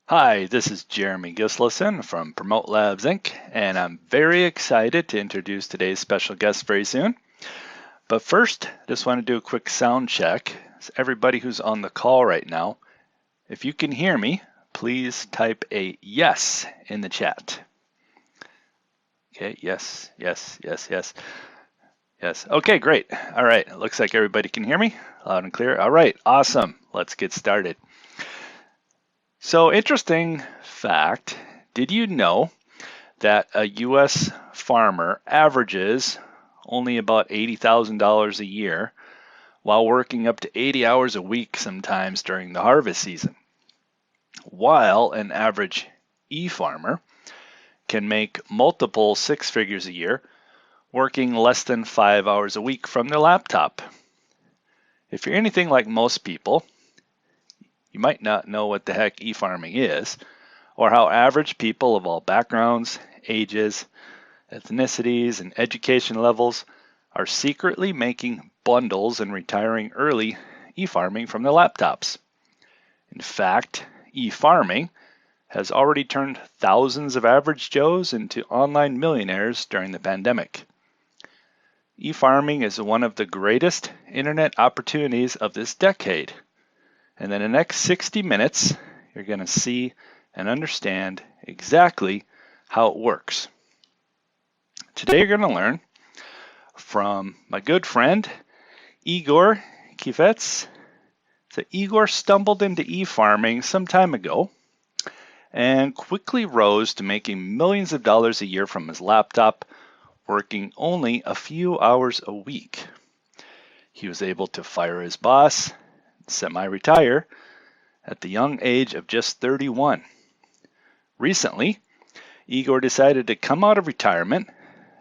Hi, this is Jeremy Gislason from Promote Labs Inc., and I'm very excited to introduce today's special guest very soon. But first, I just want to do a quick sound check. So everybody who's on the call right now, if you can hear me, please type a yes in the chat. Okay, yes, yes, yes, yes, yes. Okay, great. All right, it looks like everybody can hear me loud and clear. All right, awesome. Let's get started. So, interesting fact, did you know that a U.S. farmer averages only about $80,000 a year while working up to 80 hours a week sometimes during the harvest season, while an average e-farmer can make multiple six figures a year working less than 5 hours a week from their laptop? If you're anything like most people, you might not know what the heck e-farming is, or how average people of all backgrounds, ages, ethnicities, and education levels are secretly making bundles and retiring early e-farming from their laptops. In fact, e-farming has already turned thousands of average Joes into online millionaires during the pandemic. E-farming is one of the greatest internet opportunities of this decade. And in the next 60 minutes, you're going to see and understand exactly how it works. Today you're going to learn from my good friend, Igor Kifets. So Igor stumbled into e-farming some time ago and quickly rose to making millions of dollars a year from his laptop, working only a few hours a week. He was able to fire his boss, semi-retire, at the young age of just 31. Recently, Igor decided to come out of retirement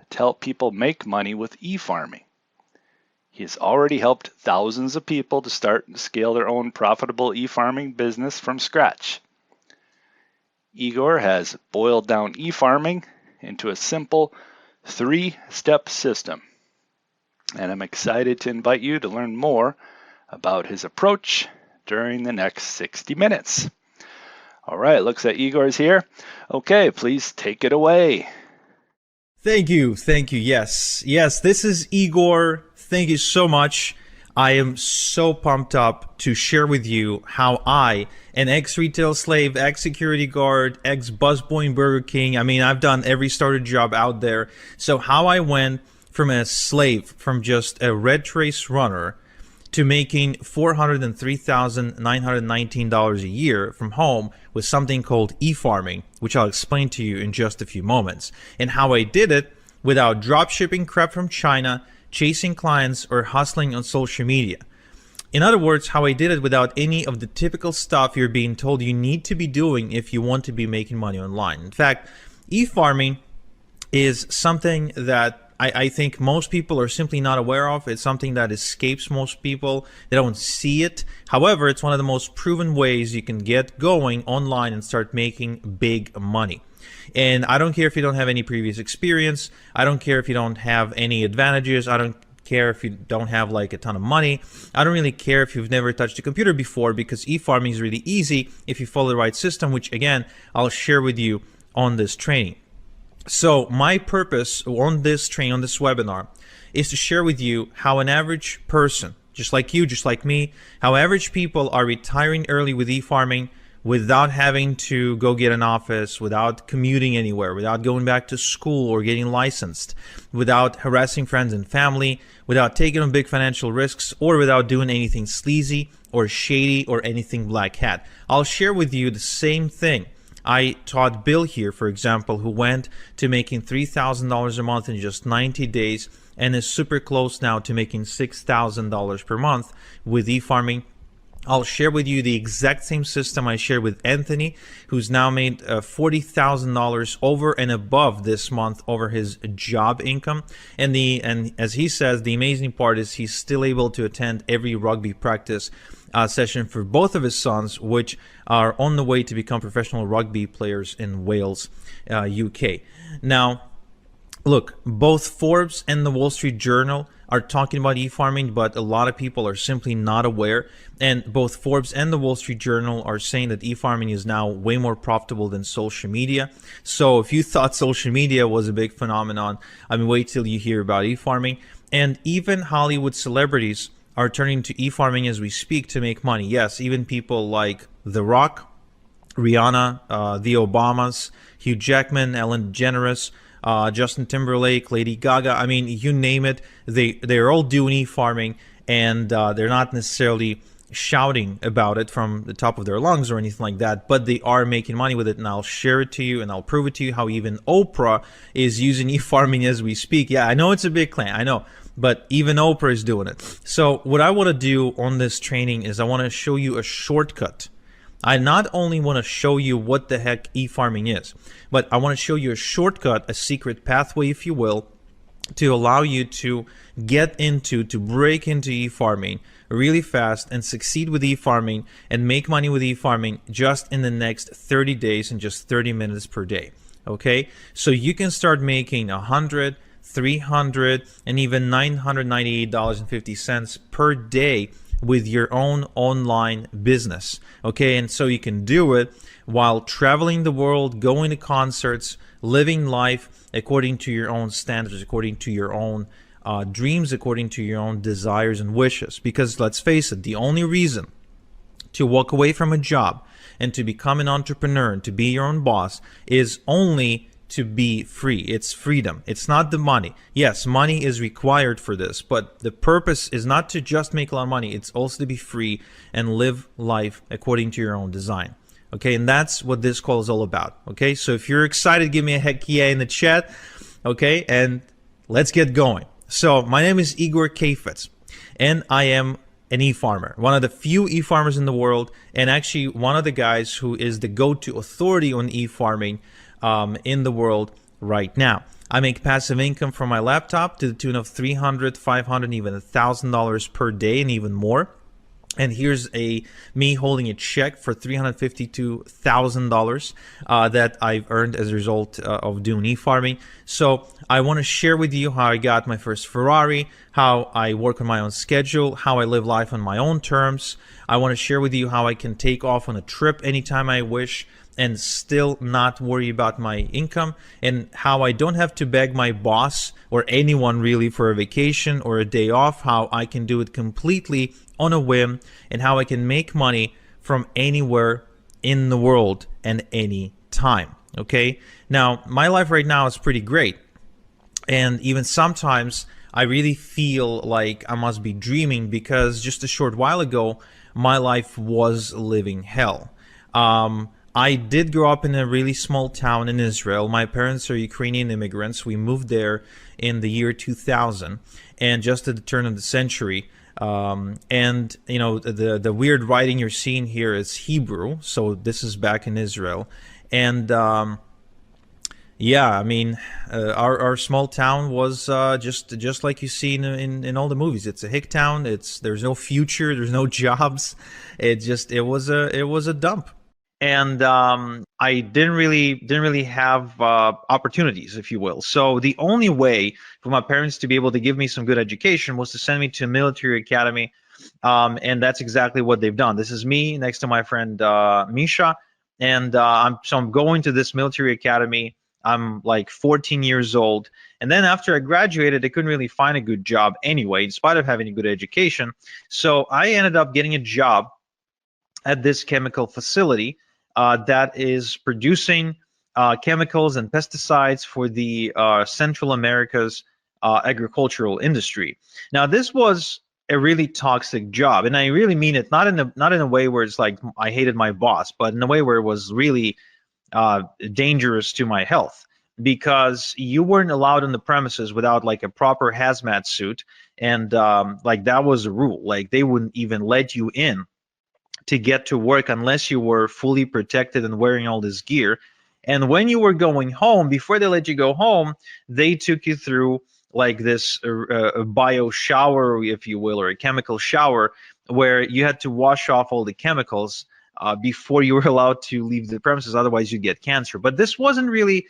to help people make money with e-farming. He has already helped thousands of people to start and scale their own profitable e-farming business from scratch. Igor has boiled down e-farming into a simple three-step system, and I'm excited to invite you to learn more about his approach during the next 60 minutes. All right, looks like Igor's here. Okay, please take it away. Thank you. Yes, this is Igor. Thank you so much. I am so pumped up to share with you how I, an ex-retail slave, ex-security guard, ex-busboy in Burger King, I've done every starter job out there. So how I went from a slave, from just a red trace runner, to making $403,919 a year from home with something called e-farming, which I'll explain to you in just a few moments, and how I did it without drop shipping crap from China, chasing clients, or hustling on social media. In other words, how I did it without any of the typical stuff you're being told you need to be doing if you want to be making money online. In fact, e-farming is something that I think most people are simply not aware of. It's something that escapes most people. They don't see it. However, it's one of the most proven ways you can get going online and start making big money. And I don't care if you don't have any previous experience. I don't care if you don't have any advantages. I don't care if you don't have like a ton of money. I don't really care if you've never touched a computer before, because e-farming is really easy if you follow the right system, which again, I'll share with you on this training. So my purpose on this training, on this webinar, is to share with you how an average person, just like you, just like me, how average people are retiring early with e-farming without having to go get an office, without commuting anywhere, without going back to school or getting licensed, without harassing friends and family, without taking on big financial risks, or without doing anything sleazy or shady or anything black hat. I'll share with you the same thing I taught Bill here, for example, who went to making $3,000 a month in just 90 days and is super close now to making $6,000 per month with e-farming. I'll share with you the exact same system I shared with Anthony, who's now made $40,000 over and above this month over his job income. And as he says, the amazing part is he's still able to attend every rugby practice session for both of his sons, which are on the way to become professional rugby players in Wales, UK. Now, Look, both Forbes and the Wall Street Journal are talking about e-farming, but a lot of people are simply not aware. And both Forbes and the Wall Street Journal are saying that e-farming is now way more profitable than social media. So if you thought social media was a big phenomenon, I mean, wait till you hear about e-farming. And even Hollywood celebrities are turning to e-farming as we speak to make money. Yes, even people like The Rock, Rihanna, the Obamas, Hugh Jackman, Ellen DeGeneres, Justin Timberlake, Lady Gaga. I mean, you name it, they're all doing e-farming, and they're not necessarily shouting about it from the top of their lungs or anything like that, but they are making money with it. And I'll share it to you, and I'll prove it to you how even Oprah is using e-farming as we speak. Yeah, I know it's a big claim, I know, but even Oprah is doing it. So what I want to do on this training is I want to show you a shortcut. I not only want to show you what the heck e-farming is, but I want to show you a shortcut, a secret pathway, if you will, to allow you to to break into e-farming really fast and succeed with e-farming and make money with e-farming just in the next 30 days and just 30 minutes per day. Okay, so you can start making $100, $300, and even $998.50 per day with your own online business. Okay, and so you can do it while traveling the world, going to concerts, living life according to your own standards, according to your own dreams, according to your own desires and wishes. Because let's face it, the only reason to walk away from a job and to become an entrepreneur and to be your own boss is only to be free. It's freedom. It's not the money. Yes, money is required for this, but the purpose is not to just make a lot of money. It's also to be free and live life according to your own design. Okay, and that's what this call is all about. Okay, so if you're excited, give me a heck yeah in the chat. Okay, and let's get going. So my name is Igor Kheifets, and I am an e-farmer, one of the few e-farmers in the world, and actually one of the guys who is the go-to authority on e-farming in the world right now. I make passive income from my laptop to the tune of $300, $500, even $1,000 per day, and even more. And here's me holding a check for $352,000 that I've earned as a result of doing e-farming. So I want to share with you how I got my first Ferrari, how I work on my own schedule, how I live life on my own terms. I want to share with you how I can take off on a trip anytime I wish and still not worry about my income, and how I don't have to beg my boss or anyone really for a vacation or a day off, how I can do it completely on a whim, and how I can make money from anywhere in the world and any time. Okay, now my life right now is pretty great, and even sometimes I really feel like I must be dreaming, because just a short while ago my life was living hell. I did grow up in a really small town in Israel. My parents are Ukrainian immigrants. We moved there in the year 2000, and just at the turn of the century. And you know, the weird writing you're seeing here is Hebrew, so this is back in Israel. And yeah, I mean, our small town was just like you see in all the movies. It's a hick town. There's no future. There's no jobs. It was a dump. And I didn't really have opportunities, if you will. So the only way for my parents to be able to give me some good education was to send me to a military academy, and that's exactly what they've done. This is me next to my friend Misha, and I'm going to this military academy. I'm like 14 years old, and then after I graduated, I couldn't really find a good job anyway, in spite of having a good education. So I ended up getting a job at this chemical facility that is producing chemicals and pesticides for the Central America's agricultural industry. Now, this was a really toxic job, and I really mean it not in a way where it's like I hated my boss, but in a way where it was really dangerous to my health, because you weren't allowed on the premises without like a proper hazmat suit, and like that was a rule. Like they wouldn't even let you in to get to work unless you were fully protected and wearing all this gear. And when you were going home, before they let you go home, they took you through like this bio shower, if you will, or a chemical shower, where you had to wash off all the chemicals before you were allowed to leave the premises. Otherwise you get cancer. But this wasn't really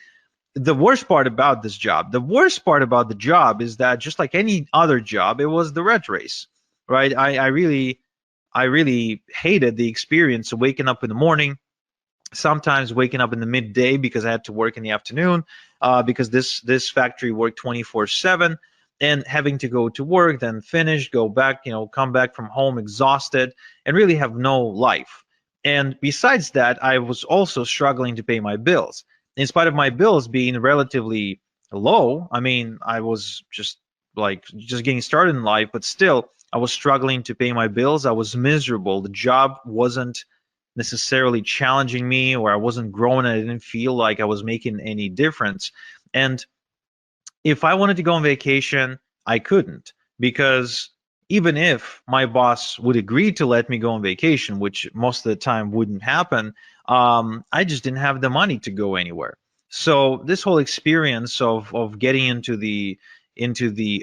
the worst part about this job, the worst part about the job is that just like any other job, it was the rat race, right? I really hated the experience of waking up in the morning, sometimes waking up in the midday because I had to work in the afternoon, because this factory worked 24/7, and having to go to work, then finish, go back, come back from home exhausted, and really have no life. And besides that, I was also struggling to pay my bills. In spite of my bills being relatively low, I mean, I was just getting started in life, but still, I was struggling to pay my bills. I was miserable. The job wasn't necessarily challenging me, or I wasn't growing. I didn't feel like I was making any difference. And if I wanted to go on vacation, I couldn't, because even if my boss would agree to let me go on vacation, which most of the time wouldn't happen, I just didn't have the money to go anywhere. So this whole experience of getting into the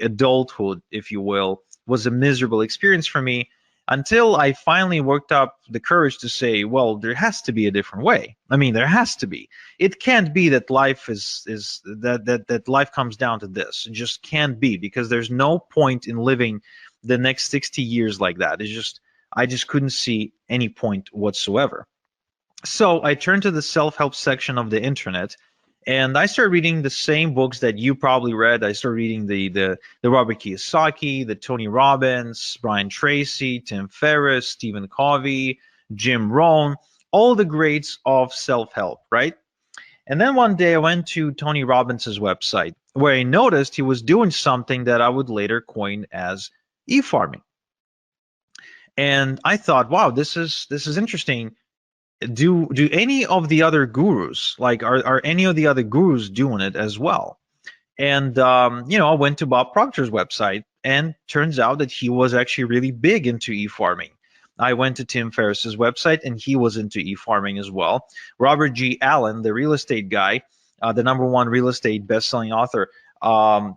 adulthood, if you will, was a miserable experience for me, until I finally worked up the courage to say, well, there has to be a different way. I mean, there has to be. It can't be that life is that life comes down to this. It just can't be, because there's no point in living the next 60 years like that. I just couldn't see any point whatsoever. So I turned to the self-help section of the internet, and I started reading the same books that you probably read. I started reading the Robert Kiyosaki, the Tony Robbins, Brian Tracy, Tim Ferriss, Stephen Covey, Jim Rohn, all the greats of self-help, right? And then one day I went to Tony Robbins's website, where I noticed he was doing something that I would later coin as e-farming. And I thought, wow, this is interesting. Do any of the other gurus, like, are any of the other gurus doing it as well? And I went to Bob Proctor's website, and turns out that he was actually really big into e-farming. I went to Tim Ferriss's website, and he was into e-farming as well. Robert G. Allen, the real estate guy, the #1 real estate best-selling author,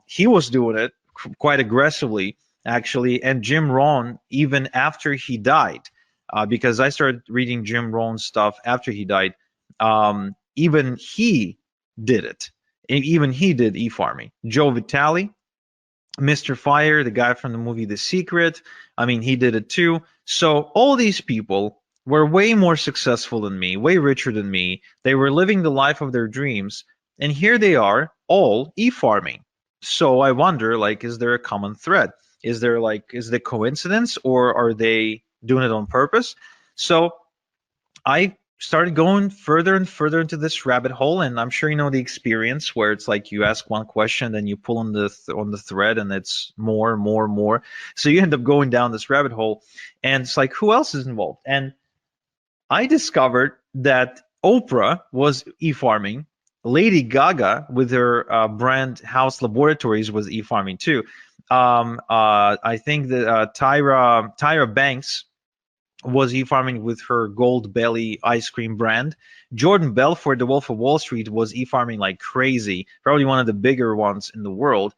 he was doing it quite aggressively, actually. And Jim Rohn, even after he died, because I started reading Jim Rohn's stuff after he died, even he did it. Even he did e-farming. Joe Vitale, Mr. Fire, the guy from the movie The Secret, I mean, he did it too. So all these people were way more successful than me, way richer than me. They were living the life of their dreams, and here they are, all e-farming. So I wonder, like, is there a common thread? Is it coincidence, or are they doing it on purpose? So I started going further and further into this rabbit hole, and I'm sure you know the experience, where it's like you ask one question, then you pull on the thread, and it's more and more and more. So you end up going down this rabbit hole, and it's like, who else is involved? And I discovered that Oprah was e-farming. Lady Gaga, with her brand House Laboratories, was e-farming too. I think that Tyra Banks was e-farming with her Gold Belly ice cream brand. Jordan Belfort, the Wolf of Wall Street, was e-farming like crazy, probably one of the bigger ones in the world.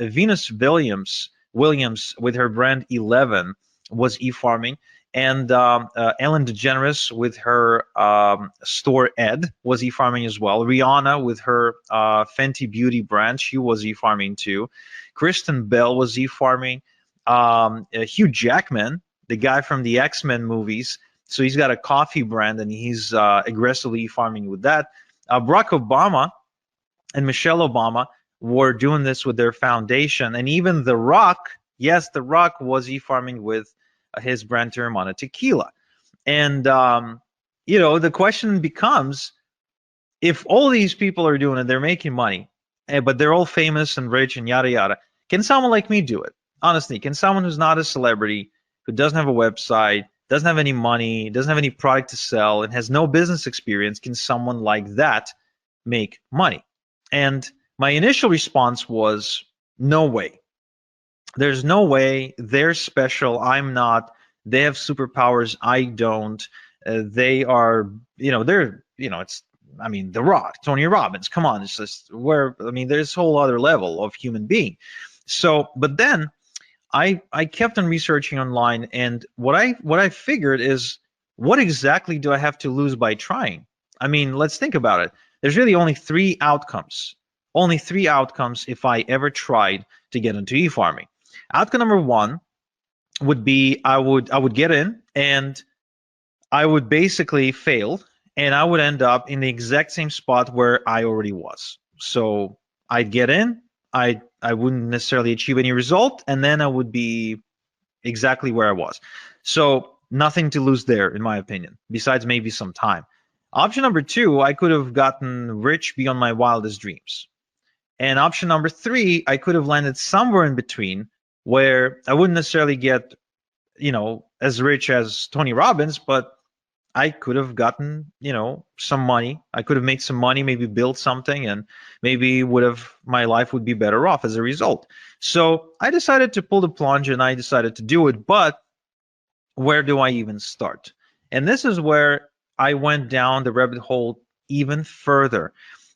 Venus Williams with her brand 11 was e-farming. And Ellen DeGeneres with her store Ed was e-farming as well. Rihanna with her Fenty Beauty brand, she was e-farming too. Kristen Bell was e-farming. Hugh Jackman, the guy from the X-Men movies, so he's got a coffee brand, and he's aggressively e-farming with that. Barack Obama and Michelle Obama were doing this with their foundation, and even The Rock, yes, The Rock was e-farming with his brand Teremana Tequila. And the question becomes, if all these people are doing it, they're making money, but they're all famous and rich and yada yada, can someone like me do it? Honestly, can someone who's not a celebrity, who doesn't have a website, doesn't have any money, doesn't have any product to sell, and has no business experience, can someone like that make money? And my initial response was, no way. There's no way. They're special. I'm not. They have superpowers. I don't. They are, it's, I mean, The Rock, Tony Robbins. Come on, it's just there's a whole other level of human being. So, but then I kept on researching online, and what I figured is, what exactly do I have to lose by trying? I mean, let's think about it. there's really only three outcomes. Only three outcomes if I ever tried to get into e-farming. Outcome number one would be I would get in and I would basically fail, and I would end up in the exact same spot where I already was. So I'd get in, I wouldn't necessarily achieve any result, and then I would be exactly where I was. So nothing to lose there, in my opinion, besides maybe some time. Option number two, I could have gotten rich beyond my wildest dreams. And option number three, I could have landed somewhere in between where I wouldn't necessarily get, as rich as Tony Robbins, but I could have gotten, some money. I could have made some money, maybe built something, and maybe my life would be better off as a result. So I decided to pull the plunge and I decided to do it. But where do I even start? And this is where I went down the rabbit hole even further,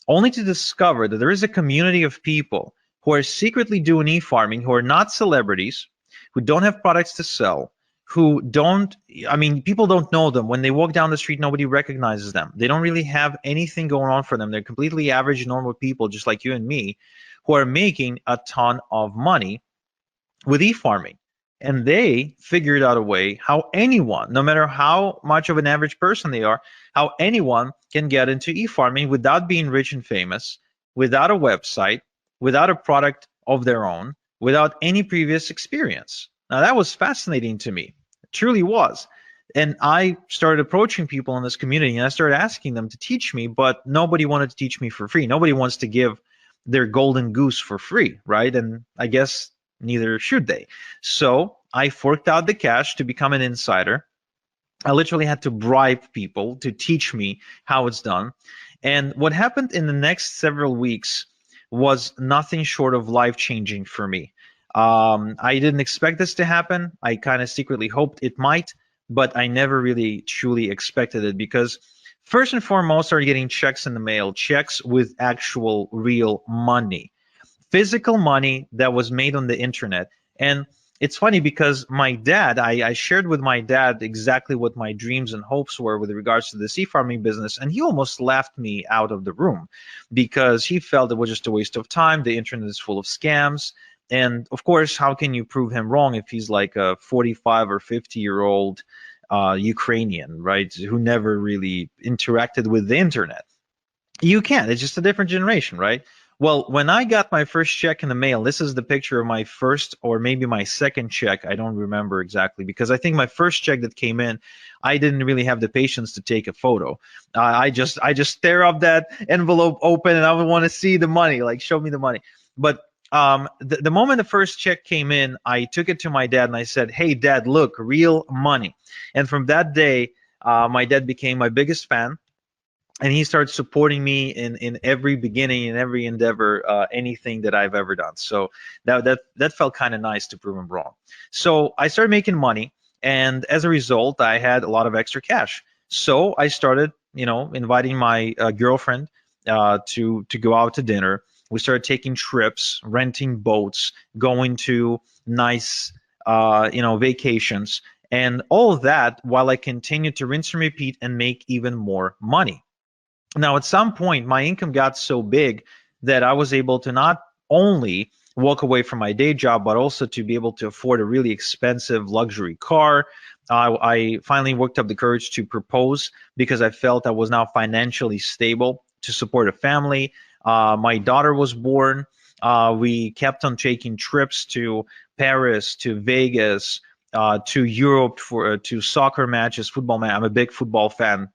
only to discover that there is a community of people who are secretly doing e-farming, who are not celebrities, who don't have products to sell, who don't, people don't know them. When they walk down the street, nobody recognizes them. They don't really have anything going on for them. They're completely average, normal people, just like you and me, who are making a ton of money with e-farming. And they figured out a way how anyone, no matter how much of an average person they are, how anyone can get into e-farming without being rich and famous, without a website, without a product of their own, without any previous experience. Now that was fascinating to me. It truly was. And I started approaching people in this community and I started asking them to teach me, but nobody wanted to teach me for free. Nobody wants to give their golden goose for free, right? And I guess neither should they. So I forked out the cash to become an insider. I literally had to bribe people to teach me how it's done. And what happened in the next several weeks was nothing short of life-changing for me. I didn't expect this to happen. I kind of secretly hoped it might, but I never really truly expected it because first and foremost, I started getting checks in the mail, checks with actual real money, physical money that was made on the internet. And it's funny because my dad, I shared with my dad exactly what my dreams and hopes were with regards to the e-farming business, and he almost laughed me out of the room because he felt it was just a waste of time. The internet is full of scams. And of course, how can you prove him wrong if he's like a 45 or 50-year-old Ukrainian, right, who never really interacted with the internet? You can't. It's just a different generation, right? Well, when I got my first check in the mail, this is the picture of my first or maybe my second check. I don't remember exactly because I think my first check that came in, I didn't really have the patience to take a photo. I just stare up that envelope open and I would want to see the money, like show me the money. But the moment the first check came in, I took it to my dad and I said, "Hey, Dad, look, real money." And from that day, my dad became my biggest fan. And he started supporting me in every beginning, in every endeavor, anything that I've ever done. So that felt kind of nice to prove him wrong. So I started making money, and as a result, I had a lot of extra cash. So I started, inviting my girlfriend to go out to dinner. We started taking trips, renting boats, going to nice, vacations, and all of that while I continued to rinse and repeat and make even more money. Now, at some point, my income got so big that I was able to not only walk away from my day job, but also to be able to afford a really expensive luxury car. I finally worked up the courage to propose because I felt I was now financially stable to support a family. My daughter was born. We kept on taking trips to Paris, to Vegas, to Europe to soccer matches, football matches. I'm a big football fan.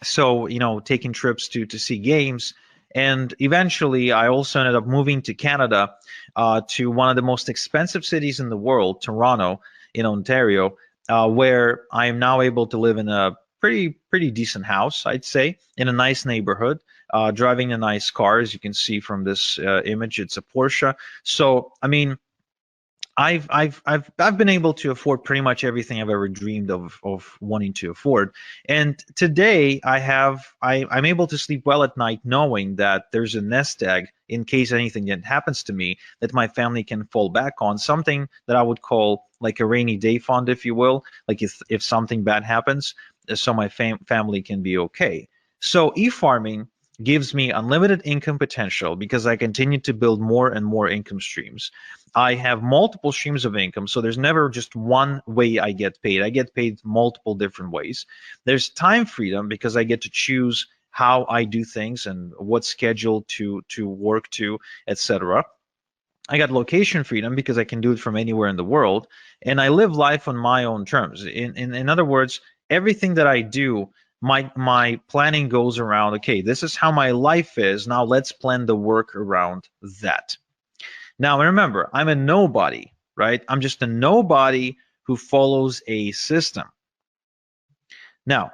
So, taking trips to see games. And eventually, I also ended up moving to Canada, to one of the most expensive cities in the world, Toronto, in Ontario, where I am now able to live in a pretty decent house, I'd say, in a nice neighborhood, driving a nice car. As you can see from this image, it's a Porsche. So, I've been able to afford pretty much everything I've ever dreamed of wanting to afford. And today I'm able to sleep well at night knowing that there's a nest egg in case anything that happens to me that my family can fall back on, something that I would call like a rainy day fund, if you will, like if something bad happens, so my family can be okay. So e-farming gives me unlimited income potential because I continue to build more and more income streams. I have multiple streams of income, so there's never just one way I get paid. I get paid multiple different ways. There's time freedom because I get to choose how I do things and what schedule to work to, etc. I got location freedom because I can do it from anywhere in the world, and I live life on my own terms. In other words, everything that I do, my planning goes around, okay, this is how my life is. Now let's plan the work around that. Now remember, I'm a nobody, right? I'm just a nobody who follows a system. Now,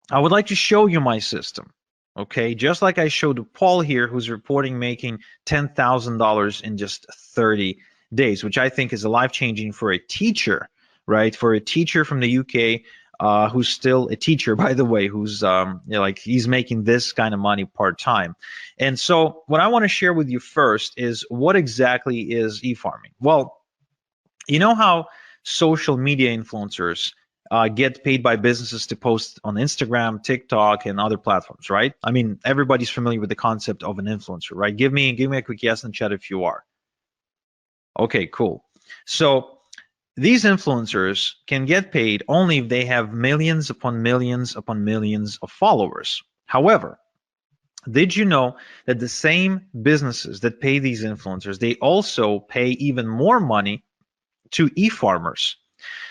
I would like to show you my system. Okay, just like I showed Paul here, who's reporting making $10,000 in just 30 days, which I think is life-changing for a teacher, right? For a teacher from the UK, who's still a teacher, by the way, who's like he's making this kind of money part-time. And so what I want to share with you first is what exactly is e-farming? Well, you know how social media influencers get paid by businesses to post on Instagram, TikTok, and other platforms, right? I mean, everybody's familiar with the concept of an influencer, right? Give me a quick yes in chat if you are. Okay, cool. So these influencers can get paid only if they have millions upon millions upon millions of followers. However, did you know that the same businesses that pay these influencers, they also pay even more money to e-farmers?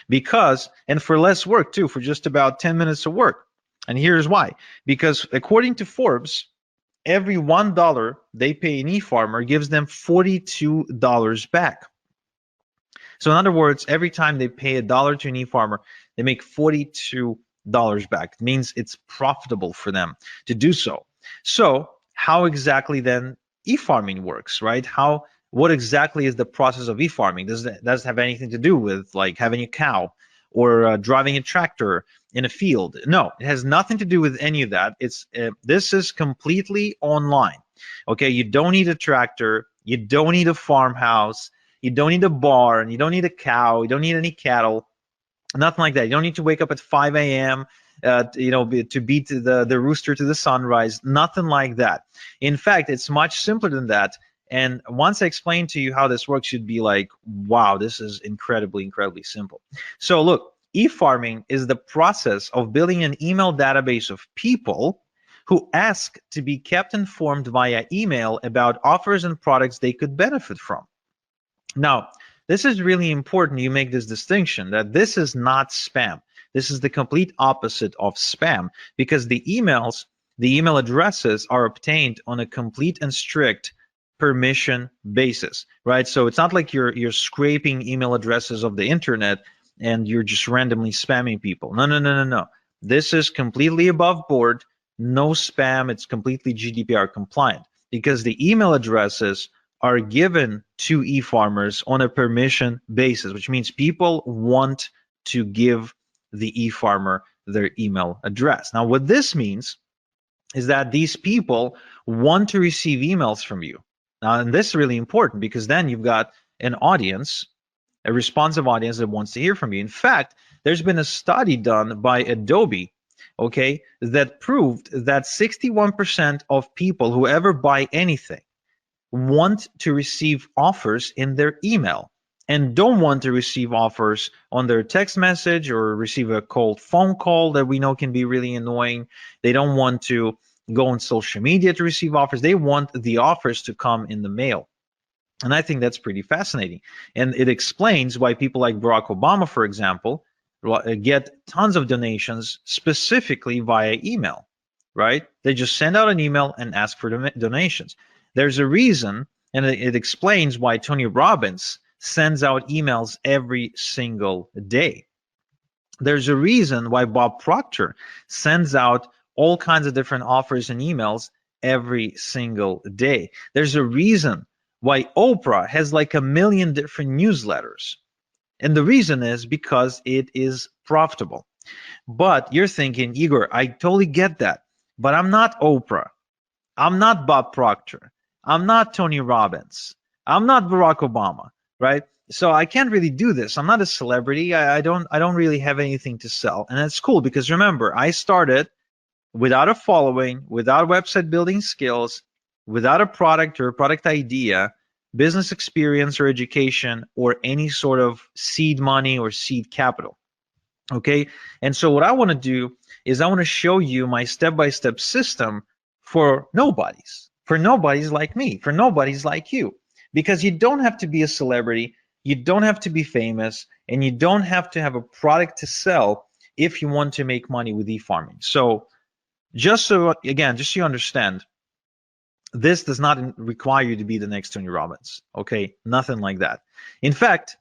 Because, and for less work too, for just about 10 minutes of work. And here's why. Because according to Forbes, every $1 they pay an e-farmer gives them $42 back. So in other words, every time they pay $1 to an e-farmer, they make $42 back. It means it's profitable for them to do so. So how exactly then e-farming works, right? What exactly is the process of e-farming? Does it have anything to do with like having a cow or driving a tractor in a field? No, it has nothing to do with any of that. This is completely online. Okay, you don't need a tractor, you don't need a farmhouse, you don't need a barn, you don't need a cow, you don't need any cattle, nothing like that. You don't need to wake up at 5 a.m. To beat the rooster to the sunrise. Nothing like that. In fact, it's much simpler than that. And once I explain to you how this works, you'd be like, wow, this is incredibly, incredibly simple. So look, e-farming is the process of building an email database of people who ask to be kept informed via email about offers and products they could benefit from. Now, this is really important you make this distinction that this is not spam. This is the complete opposite of spam because the email addresses are obtained on a complete and strict permission basis, right? So it's not like you're scraping email addresses of the internet and you're just randomly spamming people. No. This is completely above board, no spam. It's completely GDPR compliant because the email addresses are given to e-farmers on a permission basis, which means people want to give the e-farmer their email address. Now, what this means is that these people want to receive emails from you. Now, and this is really important because then you've got an audience, a responsive audience that wants to hear from you. In fact, there's been a study done by Adobe, okay, that proved that 61% of people who ever buy anything want to receive offers in their email and don't want to receive offers on their text message or receive a cold phone call that we know can be really annoying. They don't want to go on social media to receive offers. They want the offers to come in the mail. And I think that's pretty fascinating. And it explains why people like Barack Obama, for example, get tons of donations specifically via email, right? They just send out an email and ask for donations. There's a reason, and it explains why Tony Robbins sends out emails every single day. There's a reason why Bob Proctor sends out all kinds of different offers and emails every single day. There's a reason why Oprah has like 1 million different newsletters. And the reason is because it is profitable. But you're thinking, Igor, I totally get that, but I'm not Oprah. I'm not Bob Proctor. I'm not Tony Robbins. I'm not Barack Obama, right? So I can't really do this. I'm not a celebrity. I don't really have anything to sell. And that's cool because remember, I started without a following, without website building skills, without a product or a product idea, business experience or education, or any sort of seed money or seed capital. Okay, and so what I want to do is I want to show you my step-by-step system for nobodies like me, for nobodies like you, because you don't have to be a celebrity, you don't have to be famous, and you don't have to have a product to sell if you want to make money with e-farming. So just so you understand, this does not require you to be the next Tony Robbins. Okay, nothing like that. In fact,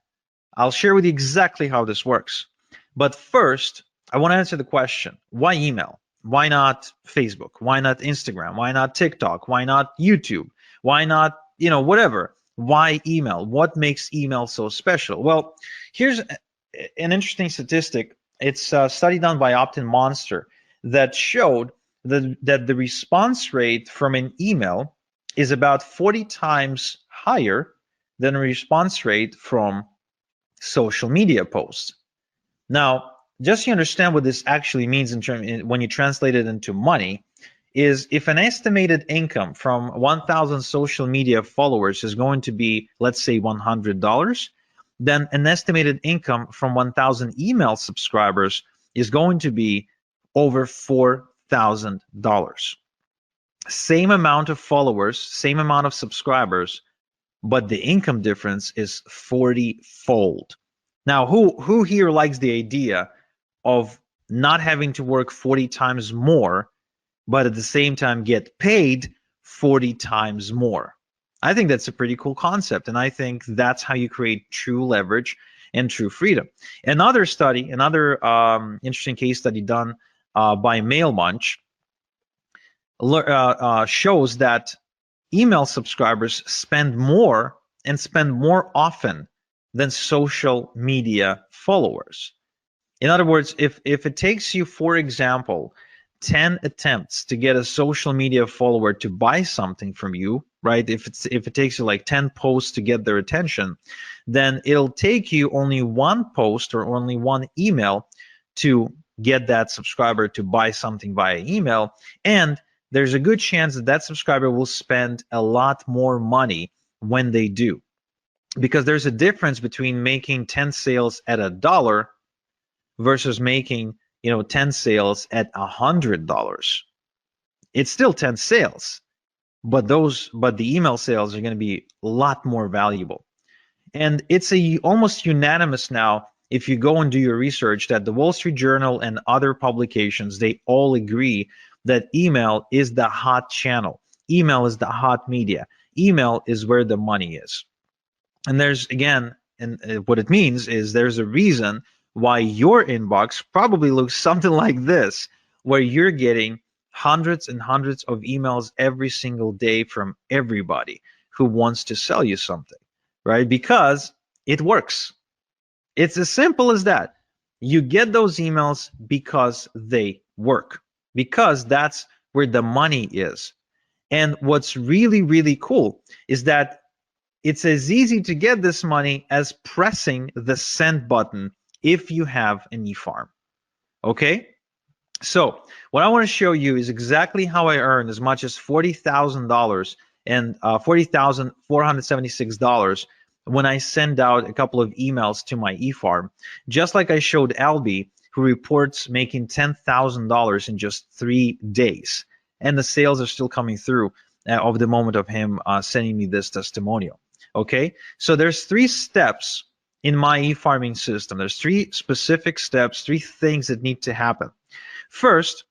I'll share with you exactly how this works. But first, I want to answer the question, why email? Why not Facebook? Why not Instagram? Why not TikTok? Why not YouTube? Why not, whatever? Why email? What makes email so special? Well, here's an interesting statistic. It's a study done by OptinMonster that showed that the response rate from an email is about 40 times higher than a response rate from social media posts. Now, just so you understand what this actually means when you translate it into money, is if an estimated income from 1,000 social media followers is going to be, let's say, $100, then an estimated income from 1,000 email subscribers is going to be over $4,000. Same amount of followers, same amount of subscribers, but the income difference is 40-fold. Now, who here likes the idea of not having to work 40 times more, but at the same time get paid 40 times more? I think that's a pretty cool concept, and I think that's how you create true leverage and true freedom. Another study, another interesting case study done by MailMunch shows that email subscribers spend more and spend more often than social media followers. In other words, if it takes you, for example, 10 attempts to get a social media follower to buy something from you, right? If it takes you like 10 posts to get their attention, then it'll take you only one post or only one email to get that subscriber to buy something via email. And there's a good chance that that subscriber will spend a lot more money when they do. Because there's a difference between making 10 sales at $1 versus making 10 sales at $100. It's still 10 sales, but the email sales are going to be a lot more valuable. And it's almost unanimous now, if you go and do your research, that the Wall Street Journal and other publications, they all agree that email is the hot channel. Email is the hot media. Email is where the money is. And there's, again, and what it means is there's a reason why your inbox probably looks something like this, where you're getting hundreds and hundreds of emails every single day from everybody who wants to sell you something, right? Because it works. It's as simple as that. You get those emails because they work, because that's where the money is. And what's really, really cool is that it's as easy to get this money as pressing the send button if you have an e-farm. Okay? So what I want to show you is exactly how I earned as much as $40,000 and $40,476 when I send out a couple of emails to my e-farm, just like I showed Albie, who reports making $10,000 in just 3 days. And the sales are still coming through of the moment of him sending me this testimonial. Okay, so there's 3 steps in my e-farming system. There's 3 specific steps, 3 things that need to happen. First,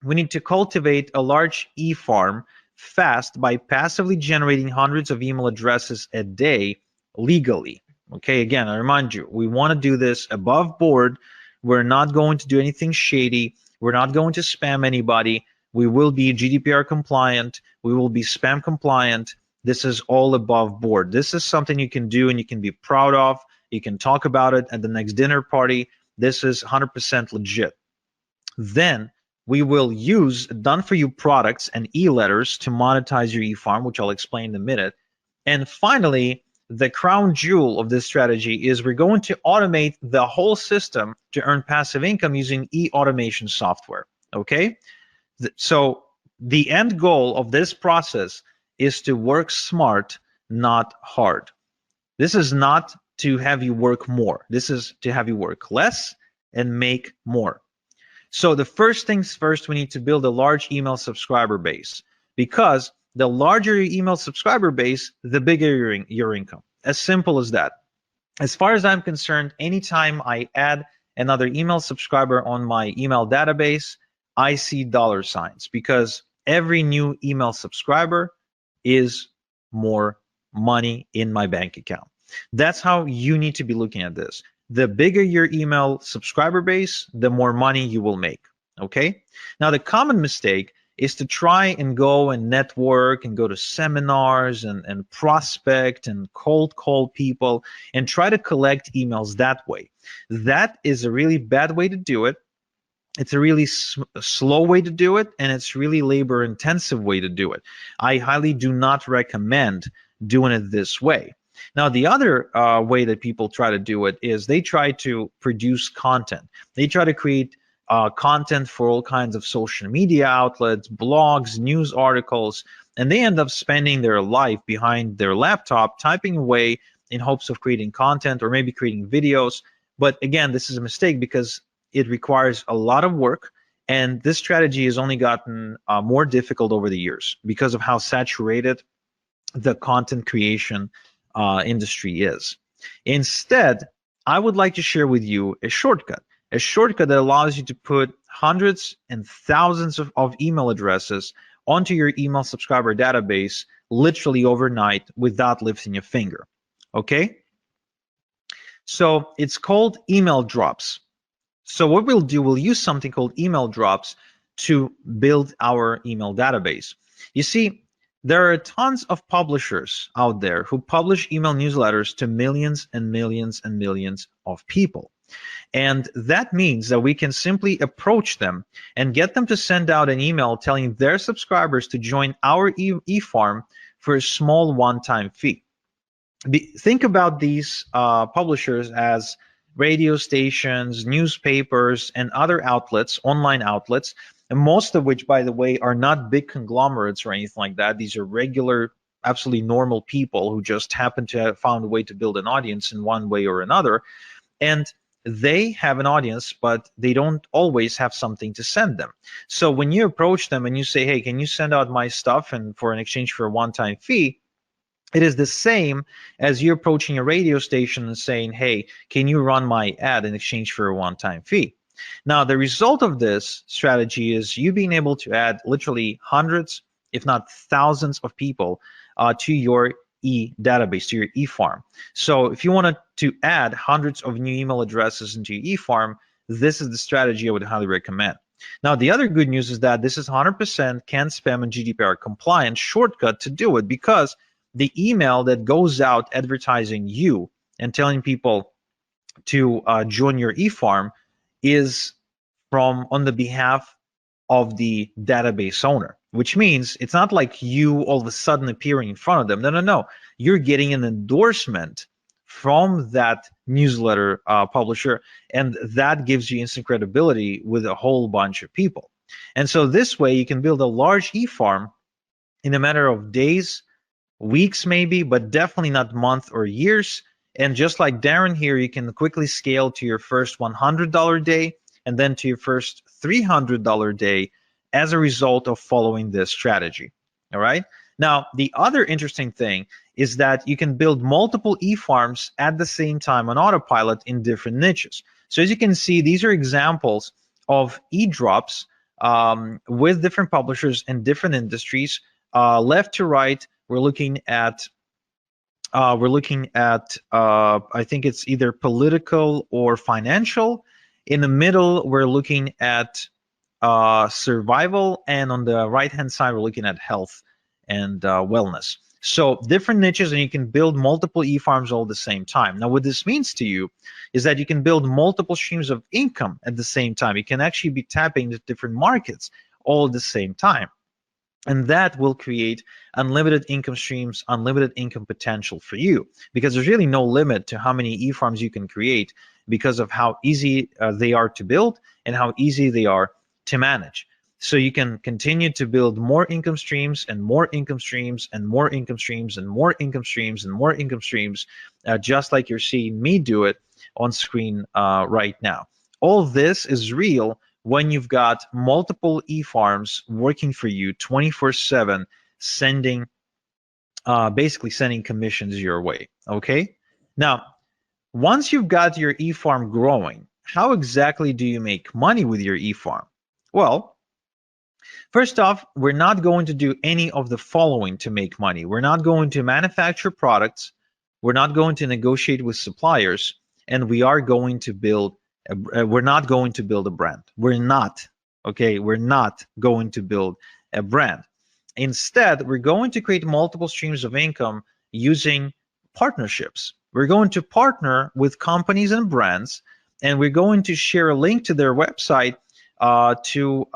we need to cultivate a large e-farm fast by passively generating hundreds of email addresses a day legally. Okay, again, I remind you, we want to do this above board. We're not going to do anything shady. We're not going to spam anybody. We will be GDPR compliant. We will be spam compliant. This is all above board. This is something you can do and you can be proud of. You can talk about it at the next dinner party. This is 100% legit. Then we will use done-for-you products and e-letters to monetize your e-farm, which I'll explain in a minute. And finally, the crown jewel of this strategy is we're going to automate the whole system to earn passive income using e-automation software. Okay? So the end goal of this process is to work smart, not hard. This is not to have you work more. This is to have you work less and make more. So the first things first, we need to build a large email subscriber base, because the larger your email subscriber base, the bigger your income. As simple as that. As far as I'm concerned, anytime I add another email subscriber on my email database, I see dollar signs, because every new email subscriber is more money in my bank account. That's how you need to be looking at this. The bigger your email subscriber base, the more money you will make, okay? Now, the common mistake is to try and go and network and go to seminars and prospect and cold call people and try to collect emails that way. That is a really bad way to do it. It's a really slow way to do it, and it's really labor intensive way to do it. I highly do not recommend doing it this way. Now, the other way that people try to do it is they try to produce content. They try to create content for all kinds of social media outlets, blogs, news articles, and they end up spending their life behind their laptop typing away in hopes of creating content or maybe creating videos. But again, this is a mistake because it requires a lot of work, and this strategy has only gotten more difficult over the years because of how saturated the content creation industry is. Instead, I would like to share with you a shortcut that allows you to put hundreds and thousands of email addresses onto your email subscriber database literally overnight without lifting a finger, okay? So it's called email drops. So what we'll do, we'll use something called email drops to build our email database. You see, there are tons of publishers out there who publish email newsletters to millions and millions and millions of people. And that means that we can simply approach them and get them to send out an email telling their subscribers to join our e-farm for a small one-time fee. Think about these publishers as radio stations, newspapers, and other outlets, online outlets, and most of which, by the way, are not big conglomerates or anything like that. These are regular, absolutely normal people who just happen to have found a way to build an audience in one way or another. And they have an audience, but they don't always have something to send them. So when you approach them and you say, hey, can you send out my stuff and for an exchange for a one-time fee, it is the same as you approaching a radio station and saying, hey, can you run my ad in exchange for a one-time fee? Now, the result of this strategy is you being able to add literally hundreds, if not thousands of people to your database, to your e-farm. So if you wanted to add hundreds of new email addresses into your e-farm, this is the strategy I would highly recommend. Now, the other good news is that this is 100% CAN spam and GDPR compliant shortcut to do it, because the email that goes out advertising you and telling people to join your e-farm is on the behalf of the database owner, which means it's not like you all of a sudden appearing in front of them. No. You're getting an endorsement from that newsletter publisher, and that gives you instant credibility with a whole bunch of people. And so this way you can build a large e-farm in a matter of days, weeks maybe, but definitely not months or years. And just like Darren here, you can quickly scale to your first $100 day and then to your first $300 day as a result of following this strategy. All right. Now, the other interesting thing is that you can build multiple e-farms at the same time on autopilot in different niches. So as you can see, these are examples of e-drops with different publishers in different industries. Left to right, we're looking at I think it's either political or financial. In the middle, we're looking at survival, and on the right-hand side, we're looking at health and wellness. So different niches, and you can build multiple e-farms all at the same time. Now, what this means to you is that you can build multiple streams of income at the same time. You can actually be tapping into different markets all at the same time. And that will create unlimited income streams, unlimited income potential for you, because there's really no limit to how many e-farms you can create because of how easy they are to build and how easy they are to manage. so you can continue to build more income streams and more income streams and more income streams and more income streams and more income streams, just like you're seeing me do it on screen right now. All this is real when you've got multiple e-farms working for you 24/7, sending basically sending commissions your way. Okay, now once you've got your e-farm growing, how exactly do you make money with your e-farm? Well, first off, we're not going to do any of the following to make money. We're not going to manufacture products, we're not going to negotiate with suppliers, and we are going to build we're not going to build a brand. We're not, okay? We're not going to build a brand. Instead, we're going to create multiple streams of income using partnerships. We're going to partner with companies and brands, and we're going to share a link to their website to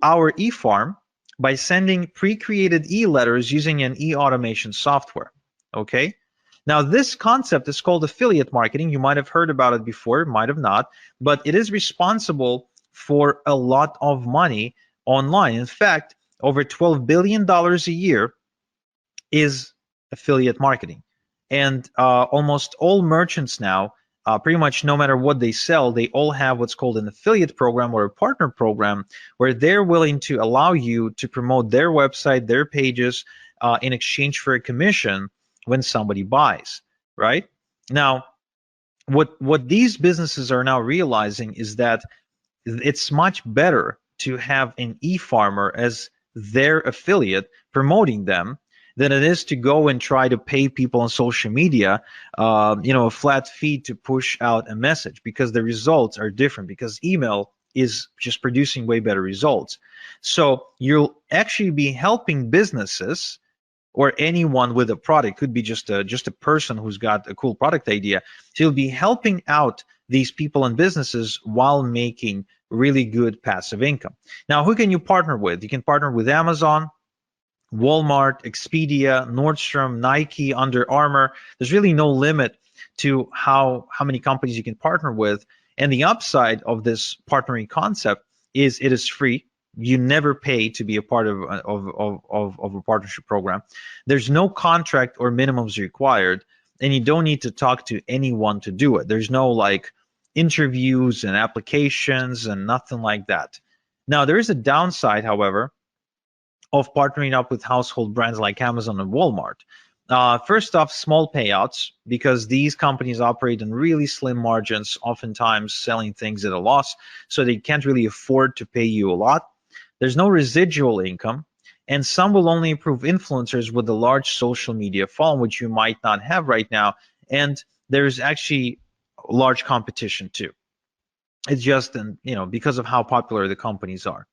our e-farm by sending pre-created e-letters using an e-automation software. Okay. Now, this concept is called affiliate marketing. You might have heard about it before, might have not, but it is responsible for a lot of money online. In fact, over $12 billion a year is affiliate marketing. And almost all merchants now, pretty much no matter what they sell, they all have what's called an affiliate program or a partner program where they're willing to allow you to promote their website, their pages, in exchange for a commission when somebody buys, right? Now, what these businesses are now realizing is that it's much better to have an e-farmer as their affiliate promoting them than it is to go and try to pay people on social media, a flat fee to push out a message, because the results are different, because email is just producing way better results. So you'll actually be helping businesses or anyone with a product, could be just a person who's got a cool product idea. So you'll be helping out these people and businesses while making really good passive income. Now, who can you partner with? You can partner with Amazon, Walmart, Expedia, Nordstrom, Nike, Under Armour. There's really no limit to how many companies you can partner with. And the upside of this partnering concept is it is free. You never pay to be a part of a partnership program. There's no contract or minimums required, and you don't need to talk to anyone to do it. There's no like interviews and applications and nothing like that. Now, there is a downside, however, of partnering up with household brands like Amazon and Walmart. First off, small payouts, because these companies operate in really slim margins, oftentimes selling things at a loss, so they can't really afford to pay you a lot. There's no residual income, and some will only approve influencers with a large social media following, which you might not have right now, and there's actually large competition too. It's just, because of how popular the companies are.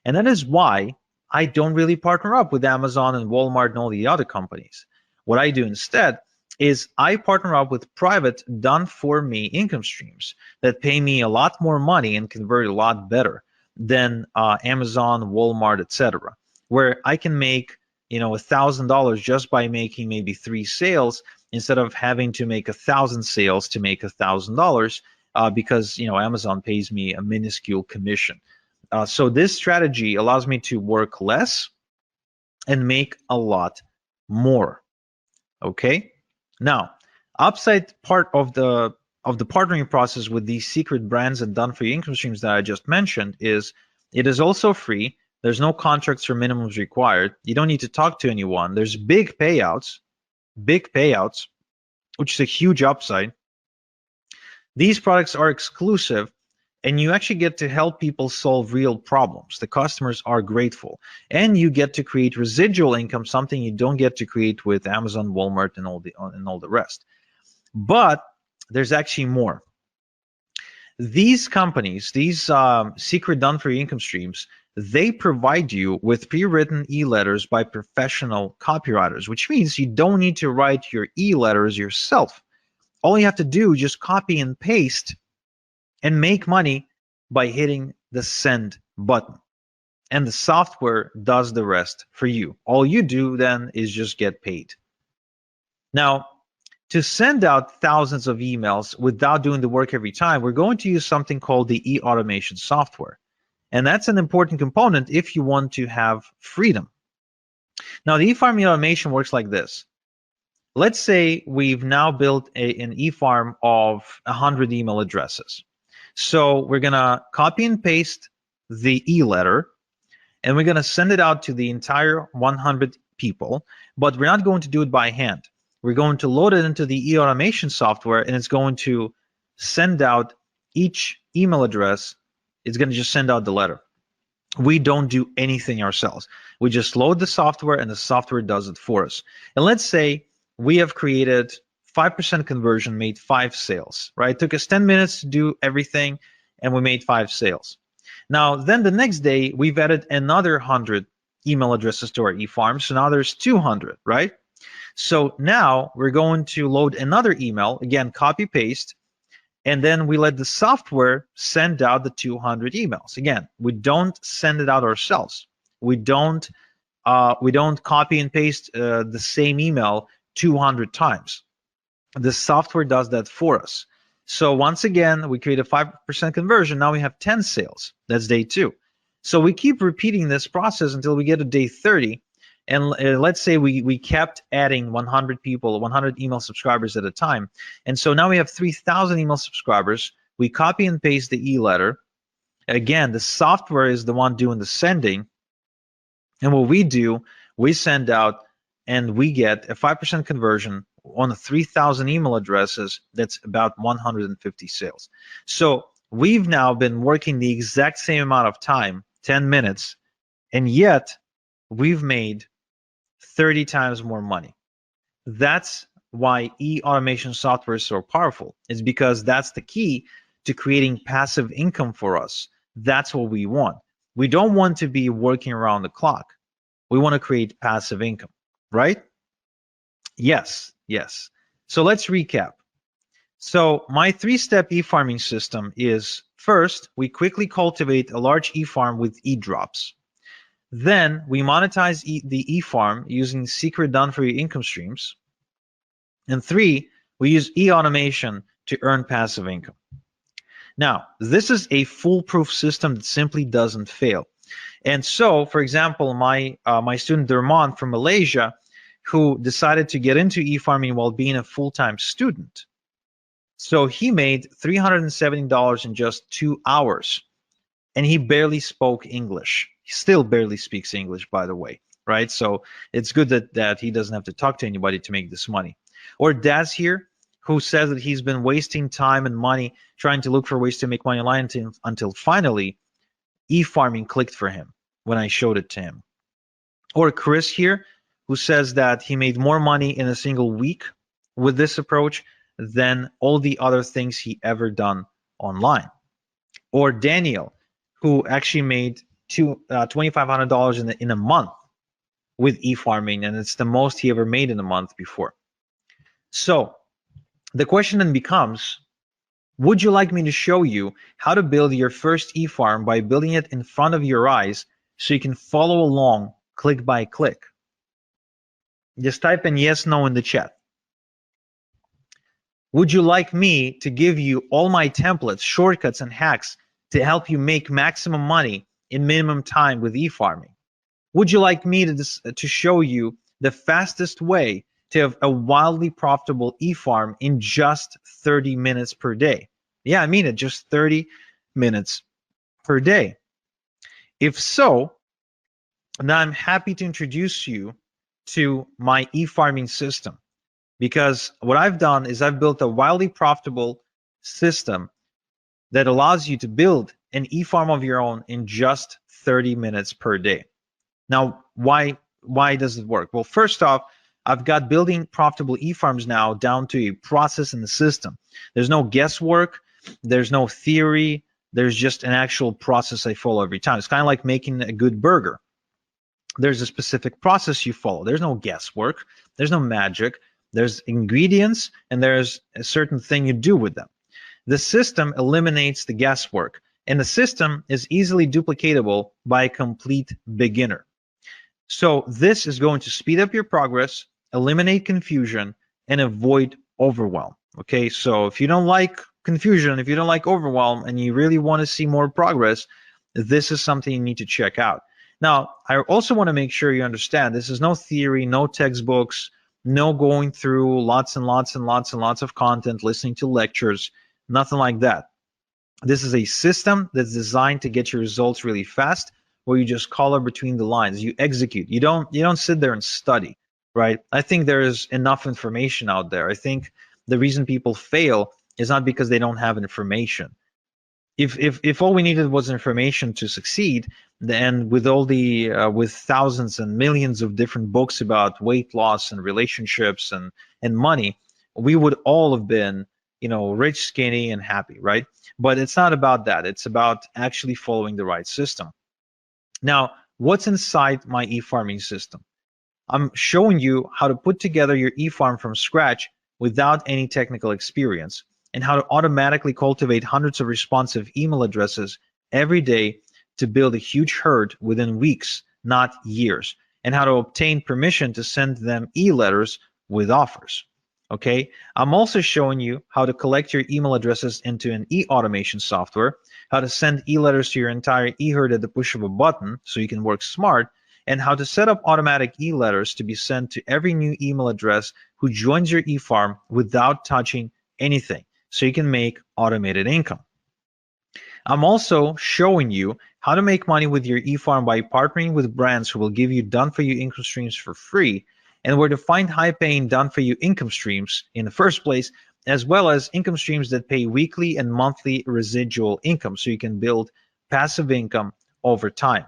And that is why I don't really partner up with Amazon and Walmart and all the other companies. What I do instead is I partner up with private, done-for-me income streams that pay me a lot more money and convert a lot better than Amazon, Walmart, etc., where I can make $1,000 just by making maybe 3 sales instead of having to make 1,000 sales to make $1,000 because Amazon pays me a minuscule commission. So this strategy allows me to work less and make a lot more. Okay. Now, upside part of the partnering process with these secret brands and done-for-you income streams that I just mentioned is it is also free. There's no contracts or minimums required. You don't need to talk to anyone. There's big payouts, which is a huge upside. These products are exclusive, and you actually get to help people solve real problems. The customers are grateful, and you get to create residual income, something you don't get to create with Amazon, Walmart, and all the rest. But there's actually more. These companies, these secret done-for-you income streams, they provide you with pre-written e-letters by professional copywriters, which means you don't need to write your e-letters yourself. All you have to do is just copy and paste and make money by hitting the send button. And the software does the rest for you. All you do then is just get paid. Now, to send out thousands of emails without doing the work every time, we're going to use something called the e-automation software. And that's an important component if you want to have freedom. Now, the e-farming automation works like this. Let's say we've now built an e-farm of 100 email addresses. So we're going to copy and paste the e-letter, and we're going to send it out to the entire 100 people, but we're not going to do it by hand. We're going to load it into the e-automation software, and it's going to send out each email address. It's going to just send out the letter. We don't do anything ourselves. We just load the software, and the software does it for us. And let's say we have created 5% conversion, made 5 sales, right? It took us 10 minutes to do everything, and we made 5 sales. Now, then the next day, we've added another 100 email addresses to our e-farm, so now there's 200, right? So now we're going to load another email, again, copy, paste, and then we let the software send out the 200 emails. Again, we don't send it out ourselves. We don't copy and paste the same email 200 times. The software does that for us. So once again, we create a 5% conversion. Now we have 10 sales. That's day 2. So we keep repeating this process until we get to day 30. And let's say we kept adding 100 people, 100 email subscribers at a time. And so now we have 3,000 email subscribers. We copy and paste the e-letter. Again, the software is the one doing the sending. And what we do, we send out and we get a 5% conversion on the 3,000 email addresses. That's about 150 sales. So we've now been working the exact same amount of time, 10 minutes, and yet we've made 30 times more money. That's why e-automation software is so powerful. It's because that's the key to creating passive income for us. That's what we want. We don't want to be working around the clock. We want to create passive income, right? Yes. So let's recap. So my 3-step e-farming system is, first, we quickly cultivate a large e-farm with e-drops. Then we monetize the e-farm using secret done-for-you income streams. And 3, we use e-automation to earn passive income. Now, this is a foolproof system that simply doesn't fail. And so, for example, my student Dermon from Malaysia, who decided to get into e-farming while being a full-time student. So he made $370 in just 2 hours, and he barely spoke English. He still barely speaks English, by the way, right? So it's good that he doesn't have to talk to anybody to make this money. Or Daz here, who says that he's been wasting time and money trying to look for ways to make money online until finally e-farming clicked for him when I showed it to him. Or Chris here, who says that he made more money in a single week with this approach than all the other things he ever done online. Or Daniel, who actually made $2,500 in a month with e-farming, and it's the most he ever made in a month before. So the question then becomes, would you like me to show you how to build your first e-farm by building it in front of your eyes so you can follow along click by click? Just type in yes, no in the chat. Would you like me to give you all my templates, shortcuts, and hacks to help you make maximum money in minimum time with e-farming? Would you like me to show you the fastest way to have a wildly profitable e-farm in just 30 minutes per day? Yeah, I mean it, just 30 minutes per day. If so, then I'm happy to introduce you to my e-farming system, because what I've done is I've built a wildly profitable system that allows you to build an e-farm of your own in just 30 minutes per day. Now, why does it work? Well, first off, I've got building profitable e-farms now down to a process in the system. There's no guesswork, there's no theory, there's just an actual process I follow every time. It's kind of like making a good burger. There's a specific process you follow. There's no guesswork, there's no magic, there's ingredients, and there's a certain thing you do with them. The system eliminates the guesswork, and the system is easily duplicatable by a complete beginner. So this is going to speed up your progress, eliminate confusion, and avoid overwhelm. Okay, so if you don't like confusion, if you don't like overwhelm, and you really want to see more progress, this is something you need to check out. Now, I also want to make sure you understand this is no theory, no textbooks, no going through lots and lots and lots and lots of content, listening to lectures, nothing like that. This is a system that's designed to get your results really fast, where you just color between the lines, you execute. You don't sit there and study, right? I think there is enough information out there. I think the reason people fail is not because they don't have information. If all we needed was information to succeed, then with all the with thousands and millions of different books about weight loss and relationships and money, we would all have been, rich, skinny, and happy, right? But it's not about that. It's about actually following the right system. Now, what's inside my e-farming system? I'm showing you how to put together your e-farm from scratch without any technical experience, and how to automatically cultivate hundreds of responsive email addresses every day to build a huge herd within weeks, not years, and how to obtain permission to send them e-letters with offers. Okay, I'm also showing you how to collect your email addresses into an e-automation software, how to send e-letters to your entire e-herd at the push of a button so you can work smart, and how to set up automatic e-letters to be sent to every new email address who joins your e-farm without touching anything, so you can make automated income. I'm also showing you how to make money with your e-farm by partnering with brands who will give you done-for-you income streams for free, and where to find high-paying done-for-you income streams in the first place, as well as income streams that pay weekly and monthly residual income, so you can build passive income over time.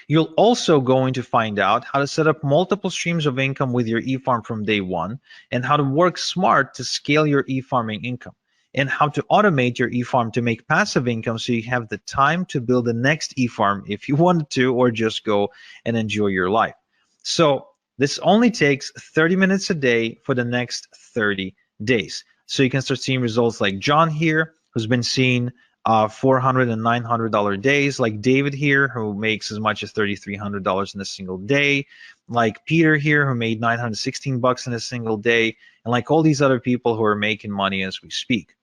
You're also going to find out how to set up multiple streams of income with your e-farm from day one, and how to work smart to scale your e-farming income, and how to automate your e-farm to make passive income so you have the time to build the next e-farm if you wanted to, or just go and enjoy your life. So this only takes 30 minutes a day for the next 30 days. So you can start seeing results like John here, who's been seeing $400 and $900 days, like David here, who makes as much as $3,300 in a single day, like Peter here, who made $916 in a single day, and like all these other people who are making money as we speak.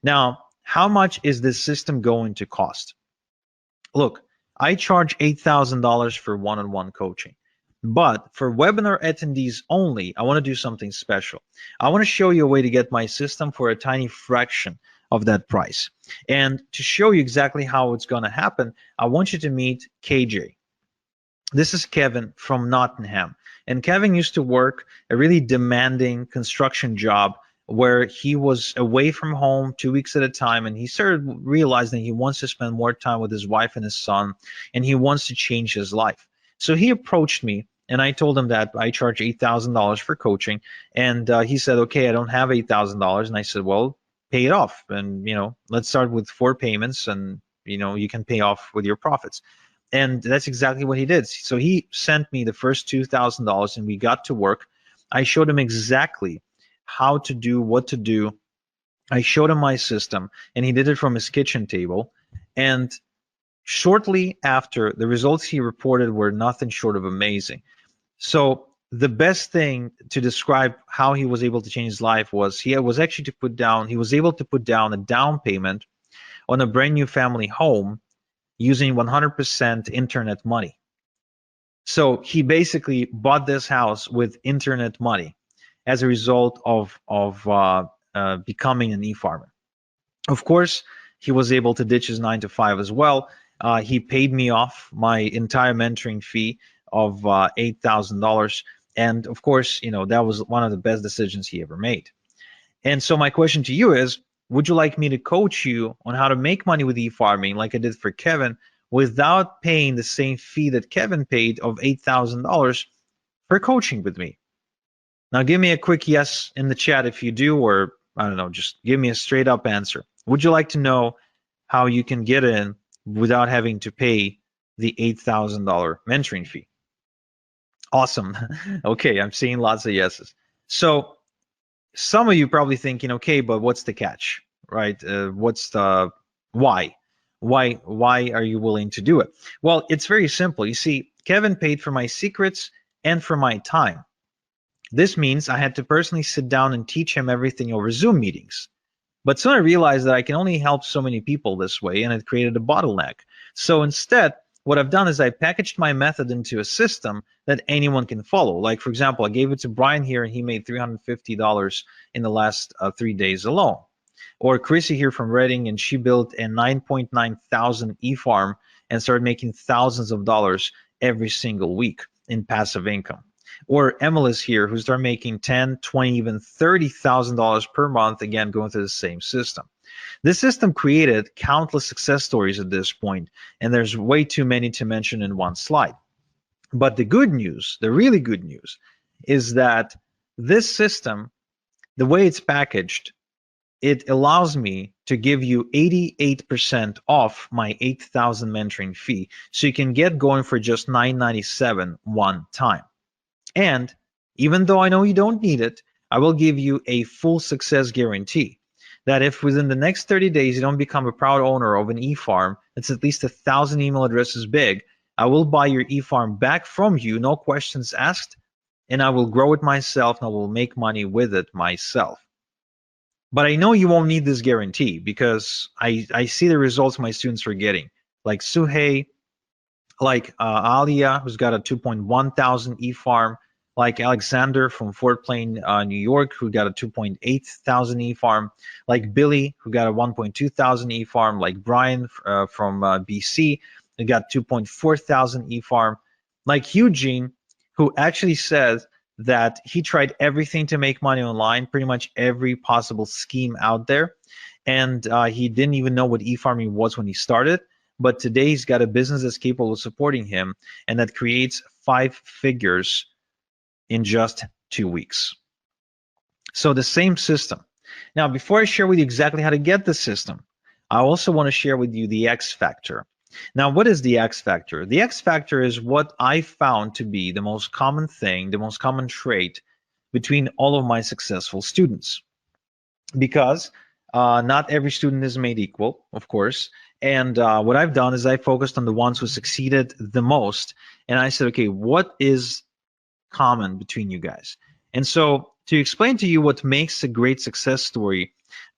Now, how much is this system going to cost? Look, I charge $8,000 for one-on-one coaching. But for webinar attendees only, I want to do something special. I want to show you a way to get my system for a tiny fraction of that price. And to show you exactly how it's going to happen, I want you to meet KJ. This is Kevin from Nottingham. And Kevin used to work a really demanding construction job where he was away from home 2 weeks at a time, and he started realizing he wants to spend more time with his wife and his son, and he wants to change his life. So he approached me, and I told him that I charge $8,000 for coaching, and he said, okay, I don't have $8,000, and I said, well, pay it off, and let's start with 4 payments, and you can pay off with your profits. And that's exactly what he did. So he sent me the first $2,000, and we got to work. I showed him exactly how to do what to do. I showed him my system, and he did it from his kitchen table. And shortly after, the results he reported were nothing short of amazing. So the best thing to describe how he was able to change his life was he was able to put down a down payment on a brand new family home using 100% internet money. So he basically bought this house with internet money as a result of becoming an e-farmer. Of course, he was able to ditch his 9-to-5 as well. He paid me off my entire mentoring fee of $8,000. And of course, that was one of the best decisions he ever made. And so my question to you is, would you like me to coach you on how to make money with e-farming like I did for Kevin without paying the same fee that Kevin paid of $8,000 for coaching with me? Now give me a quick yes in the chat if you do, or I don't know, just give me a straight up answer. Would you like to know how you can get in without having to pay the $8,000 mentoring fee? Awesome. Okay, I'm seeing lots of yeses. So some of you probably thinking, okay, but what's the catch, right? What's the why? Why are you willing to do it? Well, it's very simple. You see, Kevin paid for my secrets and for my time. This means I had to personally sit down and teach him everything over Zoom meetings. But soon I realized that I can only help so many people this way, and it created a bottleneck. So instead, what I've done is I packaged my method into a system that anyone can follow. Like, for example, I gave it to Brian here and he made $350 in the last 3 days alone. Or Chrissy here from Reading, and she built a 9.9 thousand e-farm and started making thousands of dollars every single week in passive income. Or Emily's here, who started making 10, 20, even $30,000 per month, again, going through the same system. This system created countless success stories at this point, and there's way too many to mention in one slide. But the good news, the really good news, is that this system, the way it's packaged, it allows me to give you 88% off my 8,000 mentoring fee. So you can get going for just $997 one time. And even though I know you don't need it, I will give you a full success guarantee that if within the next 30 days you don't become a proud owner of an e-farm that's at least 1,000 email addresses big, I will buy your e-farm back from you, no questions asked, and I will grow it myself and I will make money with it myself. But I know you won't need this guarantee because I see the results my students are getting, like Suhei, like Alia, who's got a 2.1 thousand e-farm, like Alexander from Fort Plain, New York, who got a 2.8 thousand e-farm, like Billy, who got a 1.2 thousand e-farm, like Brian from BC, who got 2.4 thousand e-farm, like Eugene, who actually says that he tried everything to make money online, pretty much every possible scheme out there, and he didn't even know what e-farming was when he started, but today he's got a business that's capable of supporting him, and that creates 5 figures in just 2 weeks. So the same system. Now, before I share with you exactly how to get the system, I also want to share with you the X factor. Now, what is the X factor? The X factor is what I found to be the most common thing, the most common trait between all of my successful students. Because not every student is made equal, of course. And what I've done is I focused on the ones who succeeded the most. And I said, okay, what is common between you guys? And so to explain to you what makes a great success story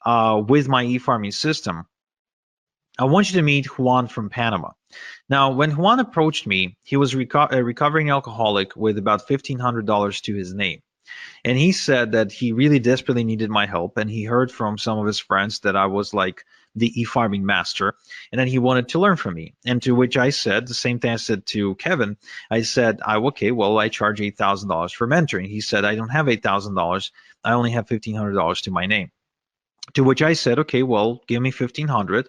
with my e-farming system, I want you to meet Juan from Panama. Now, when Juan approached me, he was a recovering alcoholic with about $1,500 to his name. And he said that he really desperately needed my help, and he heard from some of his friends that I was like the e-farming master, and then he wanted to learn from me. And to which I said, the same thing I said to Kevin, I said, okay, well, I charge $8,000 for mentoring. He said, I don't have $8,000, I only have $1,500 to my name. To which I said, okay, well, give me $1,500,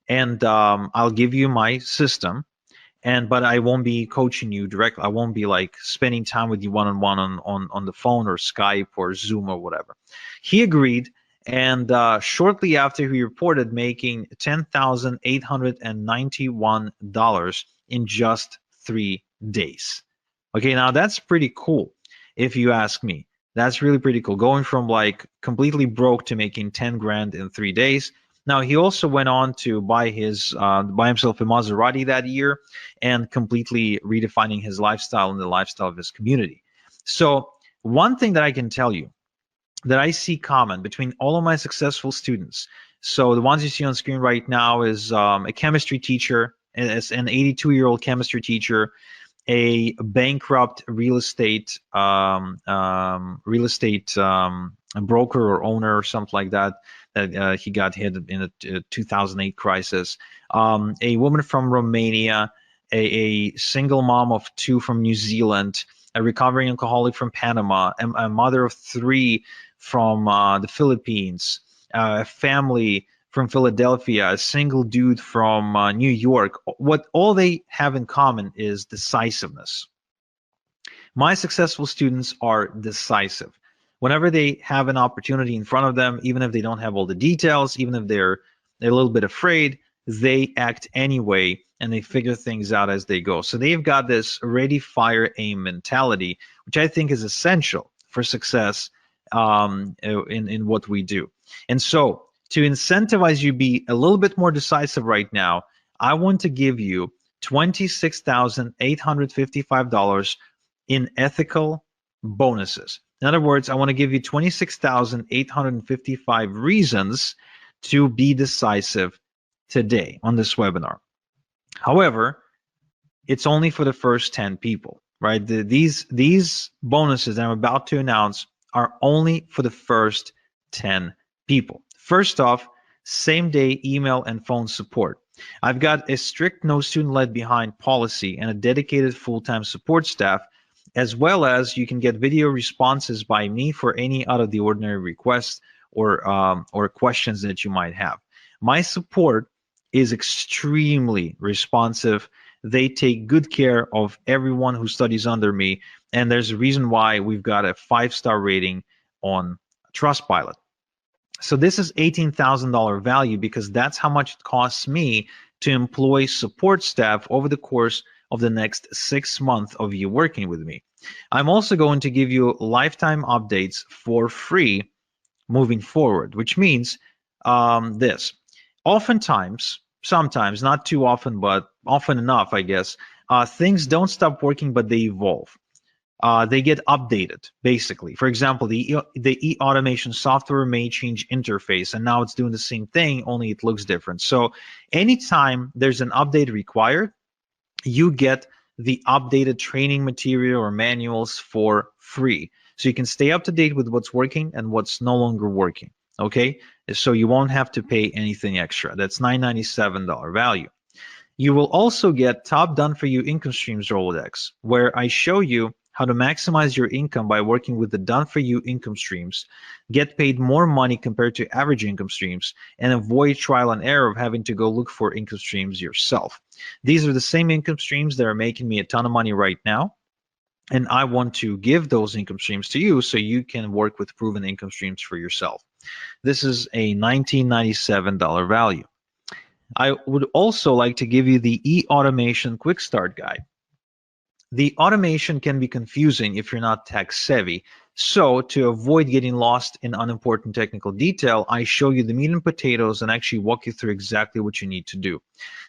and I'll give you my system, but I won't be coaching you directly. I won't be like spending time with you one-on-one on the phone or Skype or Zoom or whatever. He agreed, and shortly after, he reported making $10,891 in just 3 days. Okay, now that's pretty cool, if you ask me. That's really pretty cool, going from like completely broke to making 10 grand in 3 days. Now, he also went on to buy himself a Maserati that year, and completely redefining his lifestyle and the lifestyle of his community. So one thing that I can tell you that I see common between all of my successful students, so the ones you see on screen right now is a chemistry teacher, an 82-year-old chemistry teacher, a bankrupt real estate broker or owner or something like that. He got hit in a 2008 crisis. A woman from Romania, a single mom of 2 from New Zealand, a recovering alcoholic from Panama, a mother of 3 from the Philippines, a family from Philadelphia, a single dude from New York. What all they have in common is decisiveness. My successful students are decisive. Whenever they have an opportunity in front of them, even if they don't have all the details, even if they're a little bit afraid, they act anyway, and they figure things out as they go. So they've got this ready, fire, aim mentality, which I think is essential for success in what we do. And so to incentivize you be a little bit more decisive right now, I want to give you $26,855 in ethical bonuses. In other words, I want to give you 26,855 reasons to be decisive today on this webinar. However, it's only for the first 10 people, right? These bonuses that I'm about to announce are only for the first 10 people. First off, same day email and phone support. I've got a strict no student left behind policy and a dedicated full-time support staff, as well as you can get video responses by me for any out of the ordinary requests or questions that you might have. My support is extremely responsive. They take good care of everyone who studies under me, and there's a reason why we've got a 5-star rating on Trustpilot. So this is $18,000 value because that's how much it costs me to employ support staff over the course of the next 6 months of you working with me. I'm also going to give you lifetime updates for free moving forward, which means this. Oftentimes, sometimes, not too often, but often enough, I guess, things don't stop working, but they evolve. They get updated, basically. For example, the e-automation software may change interface, and now it's doing the same thing, only it looks different. So anytime there's an update required, you get the updated training material or manuals for free. So you can stay up to date with what's working and what's no longer working, okay? So you won't have to pay anything extra. That's $997 value. You will also get Top Done For You Income Streams Rolodex, where I show you how to maximize your income by working with the Done For You income streams, get paid more money compared to average income streams, and avoid trial and error of having to go look for income streams yourself. These are the same income streams that are making me a ton of money right now, and I want to give those income streams to you so you can work with proven income streams for yourself. This is a $1997 value. I would also like to give you the e-automation quick start guide. The automation can be confusing if you're not tech savvy. So to avoid getting lost in unimportant technical detail, I show you the meat and potatoes and actually walk you through exactly what you need to do.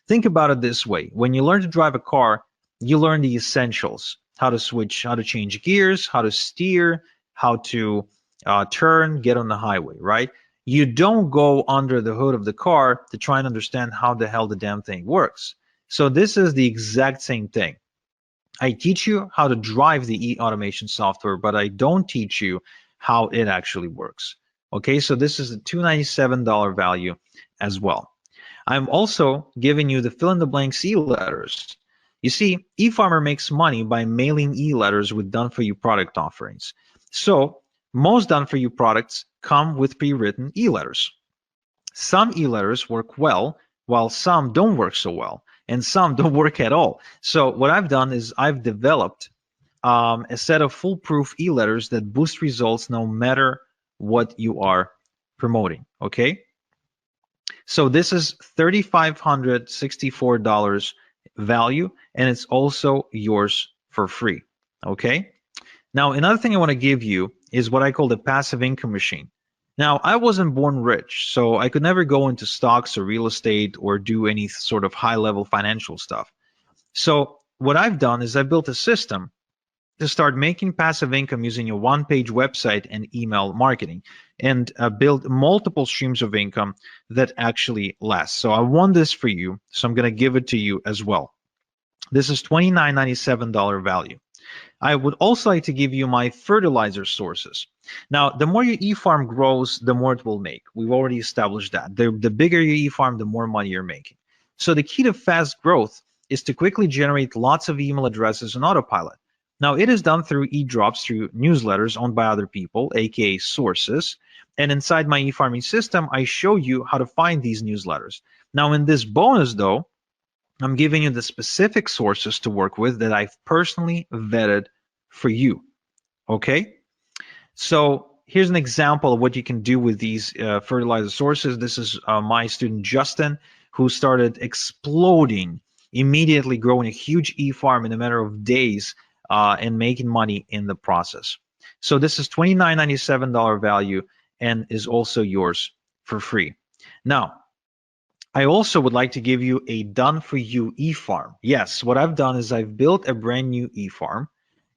Think about it this way. When you learn to drive a car, you learn the essentials: how to switch, how to change gears, how to steer, how to turn, get on the highway, right? You don't go under the hood of the car to try and understand how the hell the damn thing works. So this is the exact same thing. I teach you how to drive the e-automation software, but I don't teach you how it actually works. Okay, so this is a $297 value as well. I'm also giving you the fill-in-the-blanks e-letters. You see, eFarmer makes money by mailing e-letters with done-for-you product offerings. So most done-for-you products come with pre-written e-letters. Some e-letters work well, while some don't work so well, and some don't work at all. So what I've done is I've developed a set of foolproof e-letters that boost results no matter what you are promoting, okay? So this is $3,564 value, and it's also yours for free, okay? Now, another thing I want to give you is what I call the passive income machine. Now, I wasn't born rich, so I could never go into stocks or real estate or do any sort of high-level financial stuff. So what I've done is I've built a system to start making passive income using a one-page website and email marketing, and build multiple streams of income that actually last. So I want this for you, so I'm going to give it to you as well. This is $29.97 value. I would also like to give you my fertilizer sources. Now, the more your e-farm grows, the more it will make. We've already established that. The bigger your e-farm, the more money you're making. So the key to fast growth is to quickly generate lots of email addresses on autopilot. Now, it is done through e-drops, through newsletters owned by other people, aka sources. And inside my e-farming system, I show you how to find these newsletters. Now, in this bonus, though, I'm giving you the specific sources to work with that I've personally vetted for you, okay? So here's an example of what you can do with these fertilizer sources. This is my student Justin, who started exploding, immediately growing a huge e-farm in a matter of days and making money in the process. So this is $29.97 value and is also yours for free. Now, I also would like to give you a done-for-you e-farm. Yes, what I've done is I've built a brand new e-farm,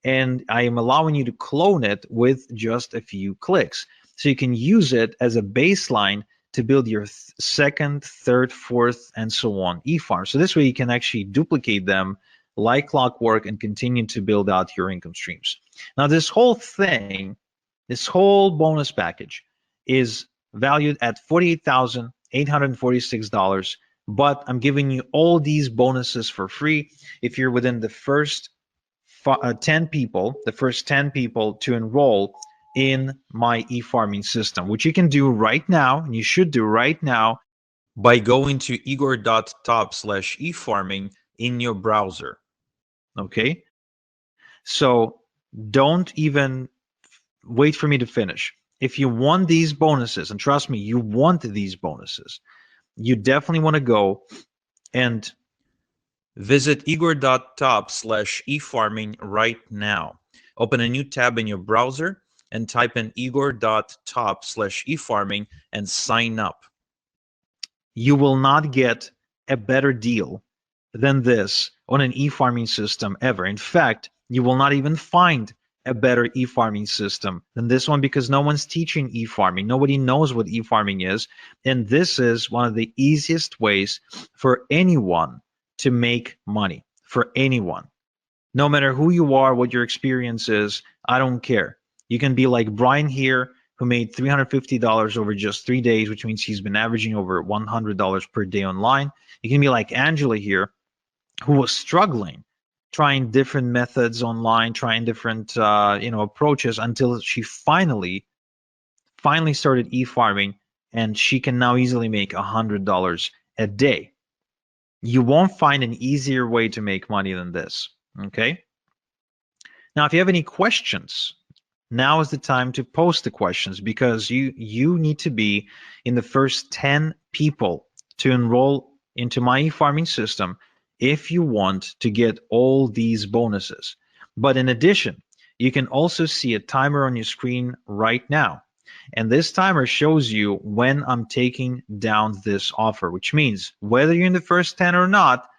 and I am allowing you to clone it with just a few clicks. So you can use it as a baseline to build your second, third, fourth, and so on e-farm. So this way you can actually duplicate them like clockwork and continue to build out your income streams. Now this whole thing, this whole bonus package is valued at $48,846, but I'm giving you all these bonuses for free if you're within the first 10 people, to enroll in my e-farming system, which you can do right now, and you should do right now by going to igor.top/efarming in your browser. Okay, so don't even wait for me to finish. If you want these bonuses, and trust me, you want these bonuses, you definitely want to go and visit igor.top/efarming right now. Open a new tab in your browser and type in igor.top/efarming and sign up. You will not get a better deal than this on an e-farming system ever. In fact, you will not even find a better e-farming system than this one, because no one's teaching e-farming. Nobody knows what e-farming is. And this is one of the easiest ways for anyone to make money, for anyone. No matter who you are, what your experience is, I don't care. You can be like Brian here, who made $350 over just 3 days, which means he's been averaging over $100 per day online. You can be like Angela here, who was struggling, trying different methods online, trying different approaches, until she finally started e-farming, and she can now easily make $100 a day. You won't find an easier way to make money than this. Okay. Now, if you have any questions, now is the time to post the questions, because you need to be in the first 10 people to enroll into my e-farming system if you want to get all these bonuses. But in addition, you can also see a timer on your screen right now. And this timer shows you when I'm taking down this offer, which means whether you're in the first 10 or not,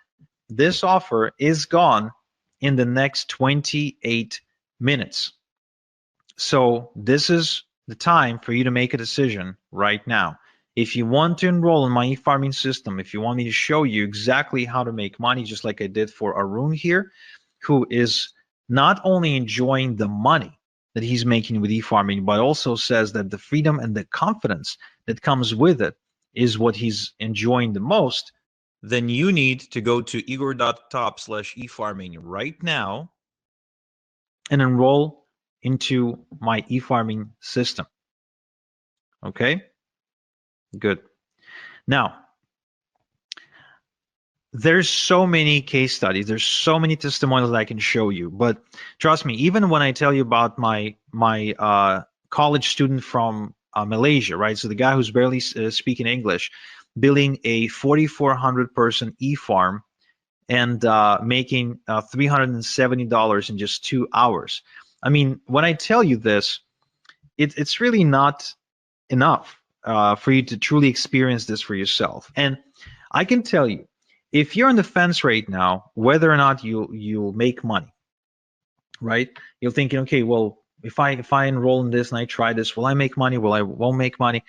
this offer is gone in the next 28 minutes. So this is the time for you to make a decision right now. If you want to enroll in my e-farming system, if you want me to show you exactly how to make money, just like I did for Arun here, who is not only enjoying the money that he's making with e-farming, but also says that the freedom and the confidence that comes with it is what he's enjoying the most, then you need to go to igor.top/efarming right now and enroll into my e-farming system. Okay, good. Now, there's so many case studies, there's so many testimonials that I can show you, but trust me, even when I tell you about my college student from Malaysia, right? So the guy who's barely speaking English, building a 4,400 person e-farm and making $370 in just 2 hours. I mean, when I tell you this, it's really not enough for you to truly experience this for yourself. And I can tell you, if you're on the fence right now, whether or not you'll make money, right? You're thinking, okay, well, if I enroll in this and I try this, will I make money? Will I won't make money?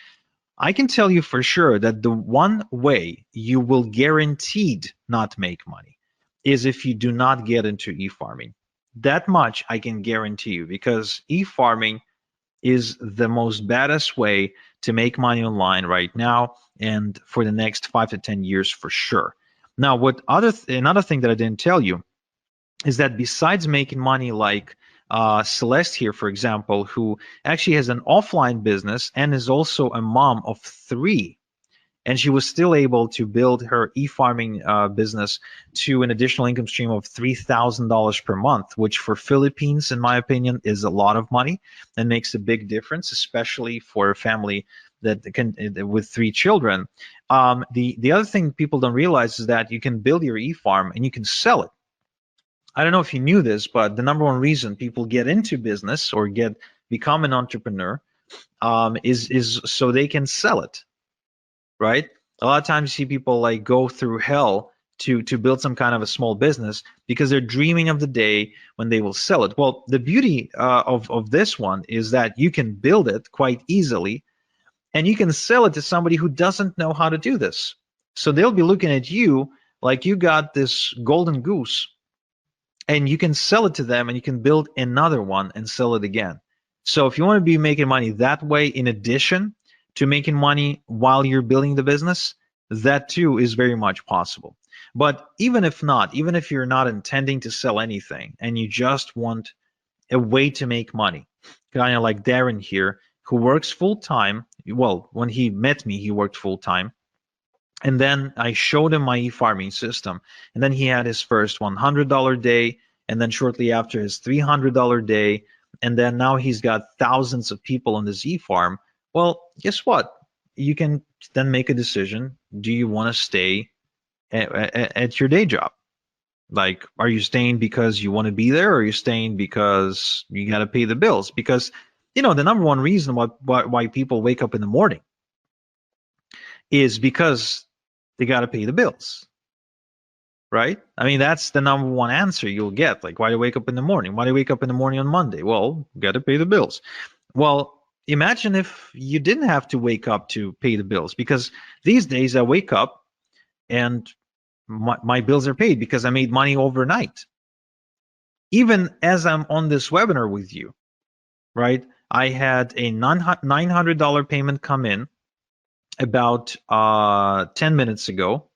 I can tell you for sure that the one way you will guaranteed not make money is if you do not get into e-farming. That much I can guarantee you, because e-farming is the most baddest way to make money online right now and for the next 5 to 10 years for sure. Now, another thing that I didn't tell you is that besides making money like Celeste here, for example, who actually has an offline business and is also a mom of 3, and she was still able to build her e-farming business to an additional income stream of $3,000 per month, which for Philippines, in my opinion, is a lot of money and makes a big difference, especially for a family that can with 3 children. The other thing people don't realize is that you can build your e-farm and you can sell it. I don't know if you knew this, but the number one reason people get into business or become an entrepreneur is so they can sell it, right? A lot of times you see people like go through hell to build some kind of a small business because they're dreaming of the day when they will sell it. Well, the beauty of this one is that you can build it quite easily, and you can sell it to somebody who doesn't know how to do this. So they'll be looking at you like you got this golden goose, and you can sell it to them, and you can build another one and sell it again. So if you want to be making money that way, in addition to making money while you're building the business, that too is very much possible. But even if not, even if you're not intending to sell anything and you just want a way to make money, kind of like Darren here, who works full-time. Well, when he met me, he worked full-time. And then I showed him my e-farming system. And then he had his first $100 day, and then shortly after his $300 day. And then now he's got thousands of people on this e-farm. Well, guess what? You can then make a decision. Do you want to stay at your day job? Like, are you staying because you want to be there, or are you staying because you got to pay the bills? Because, you know, the number one reason why people wake up in the morning is because they got to pay the bills, right? I mean, that's the number one answer you'll get. Like, why do you wake up in the morning? Why do you wake up in the morning on Monday? Well, got to pay the bills. Well, imagine if you didn't have to wake up to pay the bills, because these days I wake up and my bills are paid because I made money overnight. Even as I'm on this webinar with you, right? I had a $900 payment come in about 10 minutes ago.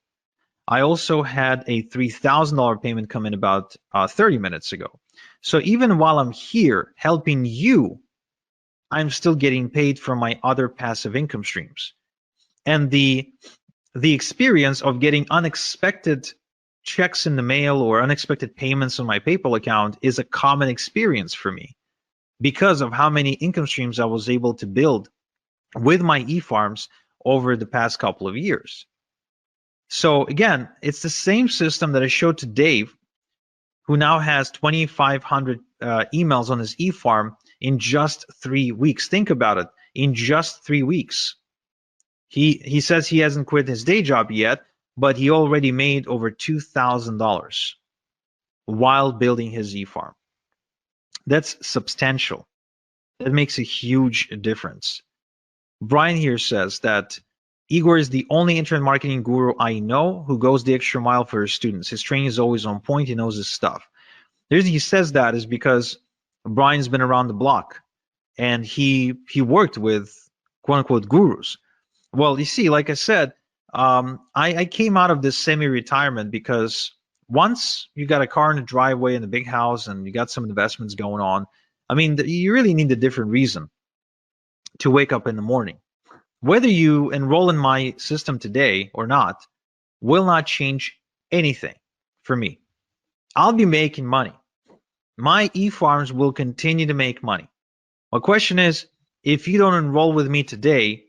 I also had a $3,000 payment come in about 30 minutes ago. So even while I'm here helping you, I'm still getting paid from my other passive income streams. And the experience of getting unexpected checks in the mail or unexpected payments on my PayPal account is a common experience for me because of how many income streams I was able to build with my e-farms over the past couple of years. So again, it's the same system that I showed to Dave, who now has 2,500 emails on his e-farm in just 3 weeks. Think about it, in just 3 weeks. He says he hasn't quit his day job yet, but he already made over $2,000 while building his e-farm. That's substantial. That makes a huge difference. Brian here says that Igor is the only internet marketing guru I know who goes the extra mile for his students. His training is always on point. He knows his stuff. The reason he says that is because Brian's been around the block, and he worked with quote unquote gurus. Well, you see, like I said, I came out of this semi-retirement because once you got a car in the driveway and a big house and you got some investments going on, I mean, you really need a different reason to wake up in the morning. Whether you enroll in my system today or not will not change anything for me. I'll be making money. My e-farms will continue to make money. My question is, if you don't enroll with me today,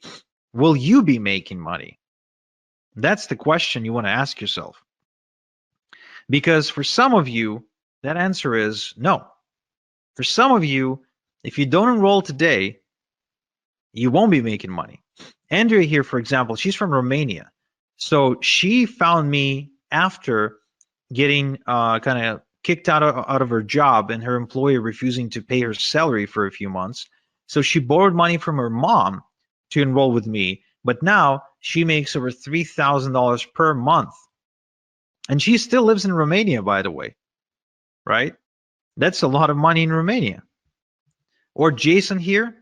will you be making money? That's the question you want to ask yourself. Because for some of you, that answer is no. For some of you, if you don't enroll today, you won't be making money. Andrea here, for example, she's from Romania. So she found me after getting kind of kicked out of her job and her employer refusing to pay her salary for a few months. So she borrowed money from her mom to enroll with me, but now she makes over $3,000 per month. And she still lives in Romania, by the way, right? That's a lot of money in Romania. Or Jason here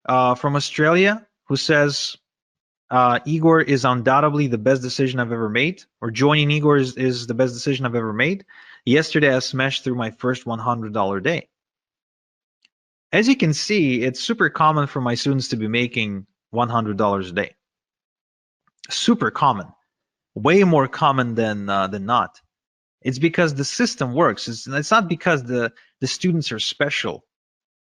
from Australia, who says, Igor is undoubtedly the best decision I've ever made, or joining Igor is the best decision I've ever made. Yesterday, I smashed through my first $100 day. As you can see, it's super common for my students to be making $100 a day. Super common, way more common than not. It's because the system works. It's not because the students are special.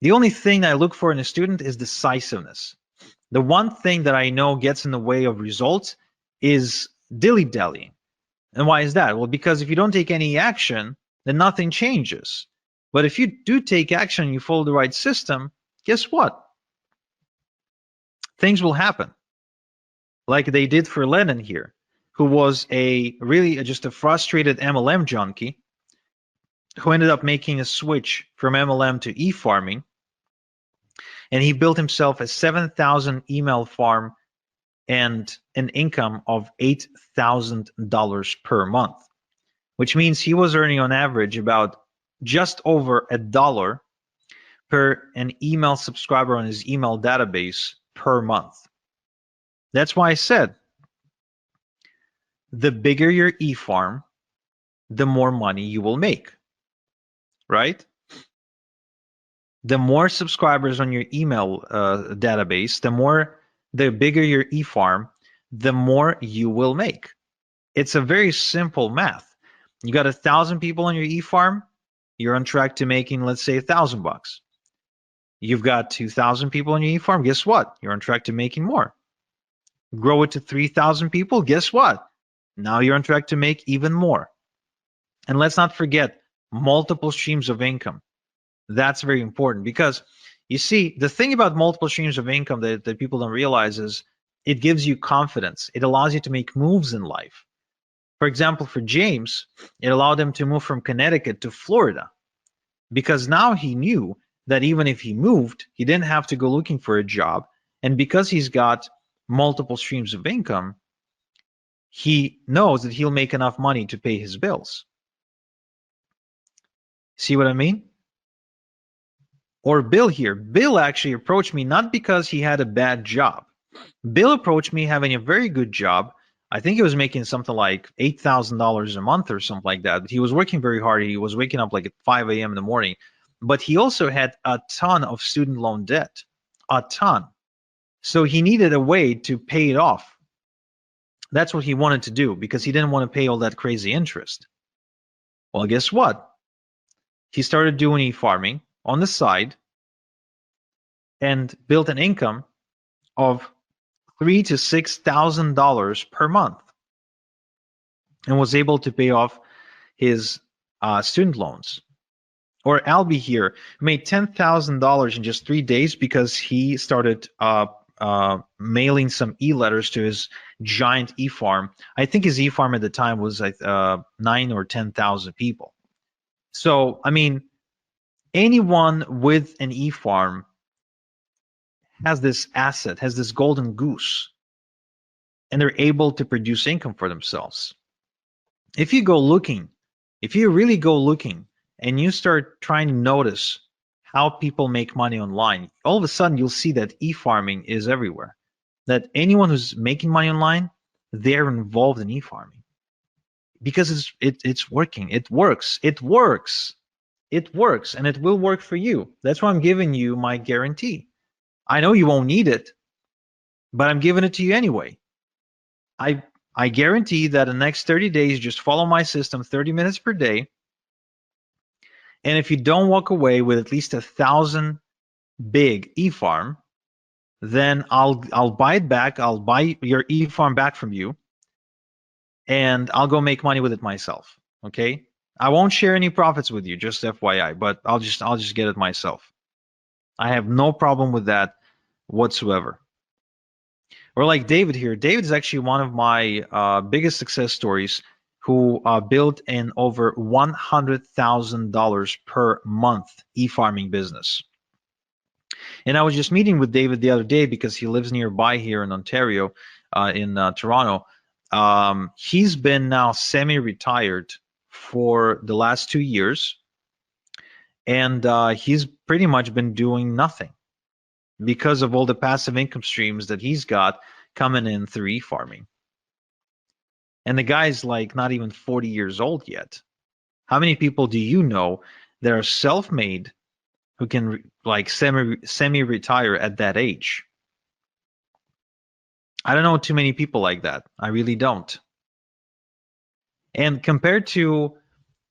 The only thing I look for in a student is decisiveness. The one thing that I know gets in the way of results is dilly-dallying. And why is that? Well, because if you don't take any action, then nothing changes. But if you do take action and you follow the right system, guess what? Things will happen. Like they did for Lennon here, who was just a frustrated MLM junkie who ended up making a switch from MLM to e-farming. And he built himself a 7,000 email farm and an income of $8,000 per month, which means he was earning on average about just over $1 per an email subscriber on his email database per month. That's why I said the bigger your e-farm, the more money you will make, right? The more subscribers on your email database, the bigger your e-farm, the more you will make. It's a very simple math. You got 1,000 people on your e-farm, you're on track to making, let's say, $1,000. You've got 2,000 people on your e-farm, guess what? You're on track to making more. Grow it to 3,000 people, guess what? Now you're on track to make even more. And let's not forget multiple streams of income. That's very important, because you see, the thing about multiple streams of income that people don't realize is it gives you confidence. It allows you to make moves in life. For example, for James, it allowed him to move from Connecticut to Florida, because now he knew that even if he moved, he didn't have to go looking for a job. And because he's got multiple streams of income, he knows that he'll make enough money to pay his bills. See what I mean? Or Bill here. Bill actually approached me not because he had a bad job. Bill approached me having a very good job. I think he was making something like $8,000 a month or something like that. But he was working very hard. He was waking up like at 5 a.m. in the morning. But he also had a ton of student loan debt, a ton. So he needed a way to pay it off. That's what he wanted to do, because he didn't want to pay all that crazy interest. Well, guess what? He started doing e-farming on the side and built an income of $3,000 to $6,000 per month, and was able to pay off his student loans. Or Albie here made $10,000 in just 3 days because he started mailing some e-letters to his giant e-farm. I think his e-farm at the time was 9 or 10,000 people. So, I mean, anyone with an e-farm has this asset, has this golden goose, and they're able to produce income for themselves. If you really go looking and you start trying to notice how people make money online, all of a sudden you'll see that e-farming is everywhere. That anyone who's making money online, they're involved in e-farming. Because it's working. It works. It works. It works, and it will work for you. That's why I'm giving you my guarantee. I know you won't need it, but I'm giving it to you anyway. I guarantee that in the next 30 days, just follow my system 30 minutes per day. And if you don't walk away with at least 1,000 big e-farm, then I'll buy it back. I'll buy your e-farm back from you, and I'll go make money with it myself. Okay? I won't share any profits with you, just FYI, but I'll just get it myself. I have no problem with that whatsoever. Or like David here. David is actually one of my biggest success stories, who built an over $100,000 per month e-farming business. And I was just meeting with David the other day because he lives nearby here in Ontario, in Toronto. He's been now semi-retired for the last 2 years, and he's pretty much been doing nothing because of all the passive income streams that he's got coming in through e-farming. And the guy's like not even 40 years old yet. How many people do you know that are self-made who can like semi-retire at that age? I don't know too many people like that. I really don't. And compared to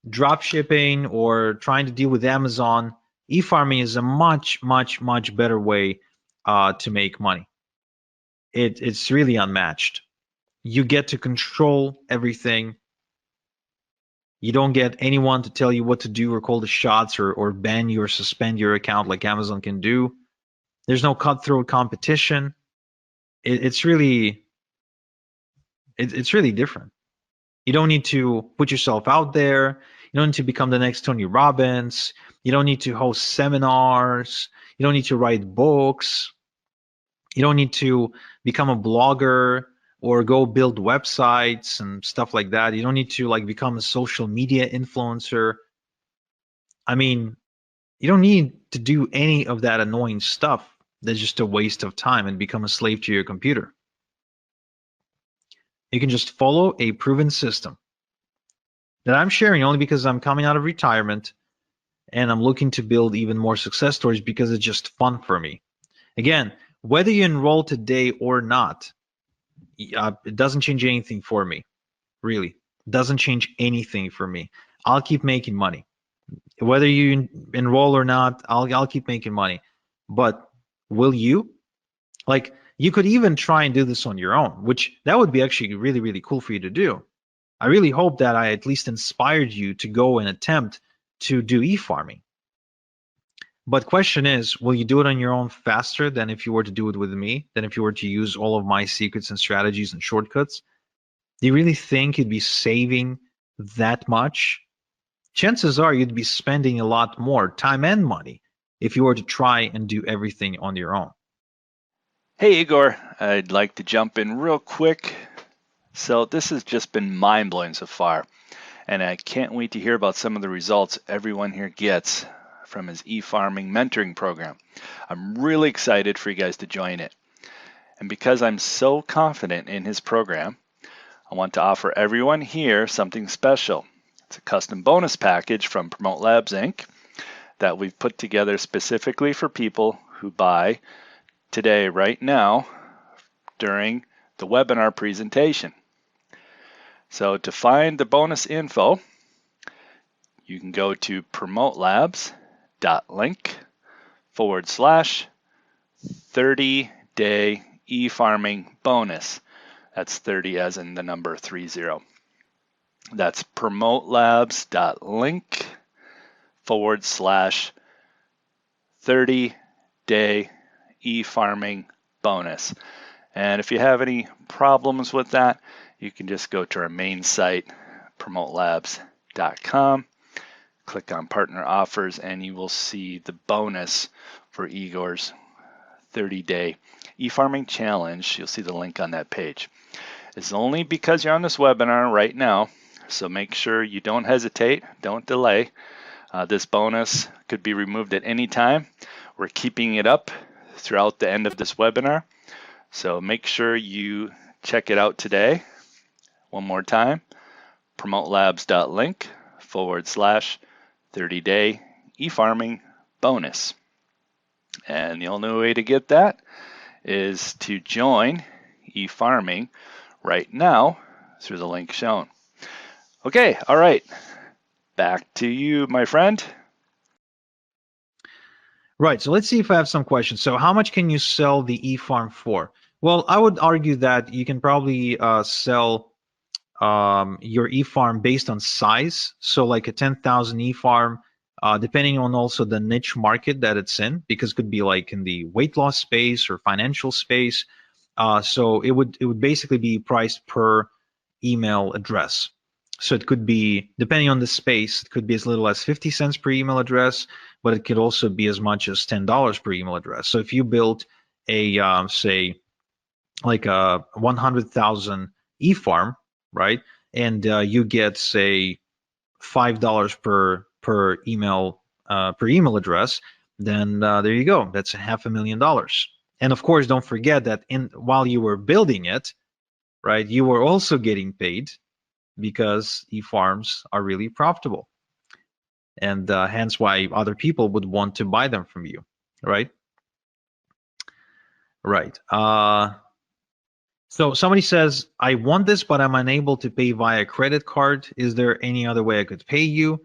drop shipping or trying to deal with Amazon, e-farming is a much, much, much better way to make money. It's really unmatched. You get to control everything. You don't get anyone to tell you what to do or call the shots or ban you or suspend your account like Amazon can do. There's no cutthroat competition. It's really different. You don't need to put yourself out there. You don't need to become the next Tony Robbins. You don't need to host seminars. You don't need to write books. You don't need to become a blogger or go build websites and stuff like that. You don't need to like become a social media influencer. I mean, you don't need to do any of that annoying stuff that's just a waste of time and become a slave to your computer. You can just follow a proven system that I'm sharing only because I'm coming out of retirement and I'm looking to build even more success stories because it's just fun for me. Again, whether you enroll today or not, it doesn't change anything for me, really. It doesn't change anything for me. I'll keep making money. Whether you enroll or not, I'll keep making money. But will you? Like, you could even try and do this on your own, which that would be actually really, really cool for you to do. I really hope that I at least inspired you to go and attempt to do e-farming. But question is, will you do it on your own faster than if you were to do it with me, than if you were to use all of my secrets and strategies and shortcuts? Do you really think you'd be saving that much? Chances are you'd be spending a lot more time and money if you were to try and do everything on your own. Hey Igor, I'd like to jump in real quick. So this has just been mind-blowing so far, and I can't wait to hear about some of the results everyone here gets from his e-farming mentoring program. I'm really excited for you guys to join it. And because I'm so confident in his program, I want to offer everyone here something special. It's a custom bonus package from Promote Labs Inc. that we've put together specifically for people who buy today, right now, during the webinar presentation. So to find the bonus info, you can go to promotelabs.link/30-day e-farming bonus. That's 30 as in the number 30. That's promotelabs.link/30-day e-farming bonus. And if you have any problems with that, you can just go to our main site, promotelabs.com, click on partner offers, and you will see the bonus for Igor's 30-day e-farming challenge. You'll see the link on that page. It's only because you're on this webinar right now, so make sure you don't hesitate, don't delay. This bonus could be removed at any time. We're keeping it up throughout the end of this webinar, so make sure you check it out today. One more time, promotelabs.link/30-day e-farming bonus. And the only way to get that is to join e-farming right now through the link shown. Okay, all right, back to you, my friend. Right, so let's see if I have some questions. So how much can you sell the e-farm for? Well, I would argue that you can probably sell your e-farm based on size. So like a 10,000 e-farm, depending on also the niche market that it's in, because it could be like in the weight loss space or financial space. So it would basically be priced per email address. So it could be, depending on the space, it could be as little as 50 cents per email address, but it could also be as much as $10 per email address. So if you built a, say, like a 100,000 e-farm, right, and you get, say, $5 per email address, then there you go. That's $500,000. And of course, don't forget that while you were building it, right, you were also getting paid, because e-farms are really profitable, and hence why other people would want to buy them from you, right? Right. So somebody says, I want this, but I'm unable to pay via credit card. Is there any other way I could pay you?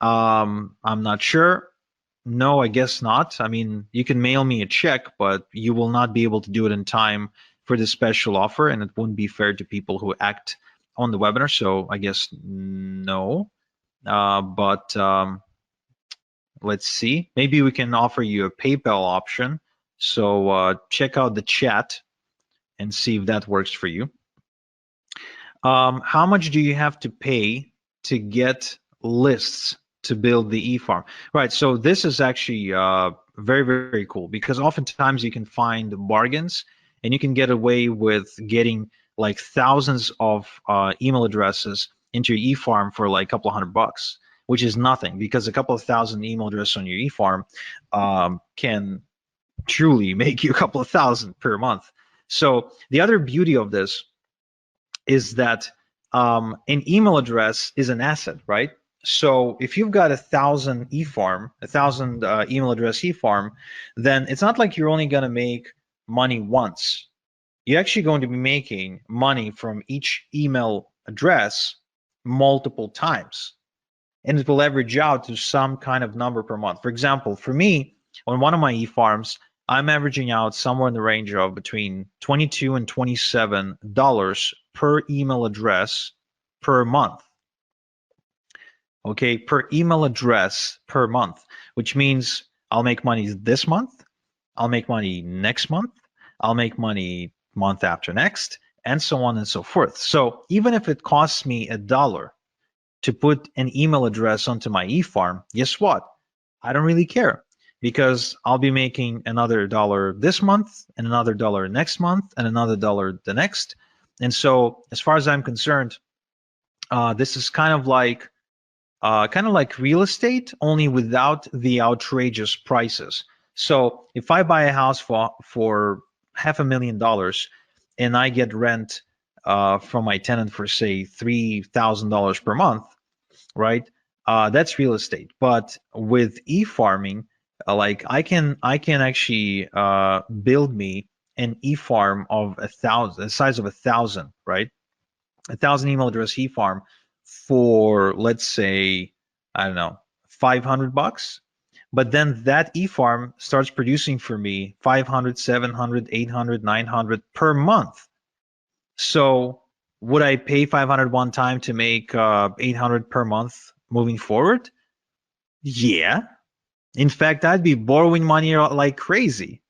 I'm not sure. No, I guess not. I mean, you can mail me a check, but you will not be able to do it in time for this special offer, and it wouldn't be fair to people who act on the webinar. So I guess no. But let's see. Maybe we can offer you a PayPal option. So check out the chat and see if that works for you. How much do you have to pay to get lists to build the e-farm? Right, so this is actually very, very cool, because oftentimes you can find bargains and you can get away with getting like thousands of email addresses into your eFarm for like a couple of $100, which is nothing, because a couple of thousand email addresses on your eFarm can truly make you a couple of thousand per month. So the other beauty of this is that an email address is an asset, right? So if you've got 1,000 eFarm, 1,000 email address eFarm, then it's not like you're only going to make money once. You're actually going to be making money from each email address multiple times, and it will average out to some kind of number per month. For example, for me, on one of my eFarms, I'm averaging out somewhere in the range of between $22 and $27 per email address per month. Okay, per email address per month, which means I'll make money this month, I'll make money next month, I'll make money month after next, and so on and so forth. So even if it costs me $1 to put an email address onto my eFarm, guess what? I don't really care, because I'll be making another $1 this month and another $1 next month and another $1 the next. And so as far as I'm concerned, this is kind of like real estate, only without the outrageous prices. So if I buy a house for $500,000 and I get rent from my tenant for say $3,000 per month, right? That's real estate. But with e-farming, like I can actually build me an e-farm of 1,000, the size of 1,000, right? 1,000 email address e-farm for, let's say, I don't know, $500. But then that e-farm starts producing for me 500, 700, 800, 900 per month. So would I pay 500 one time to make 800 per month moving forward? Yeah. In fact, I'd be borrowing money like crazy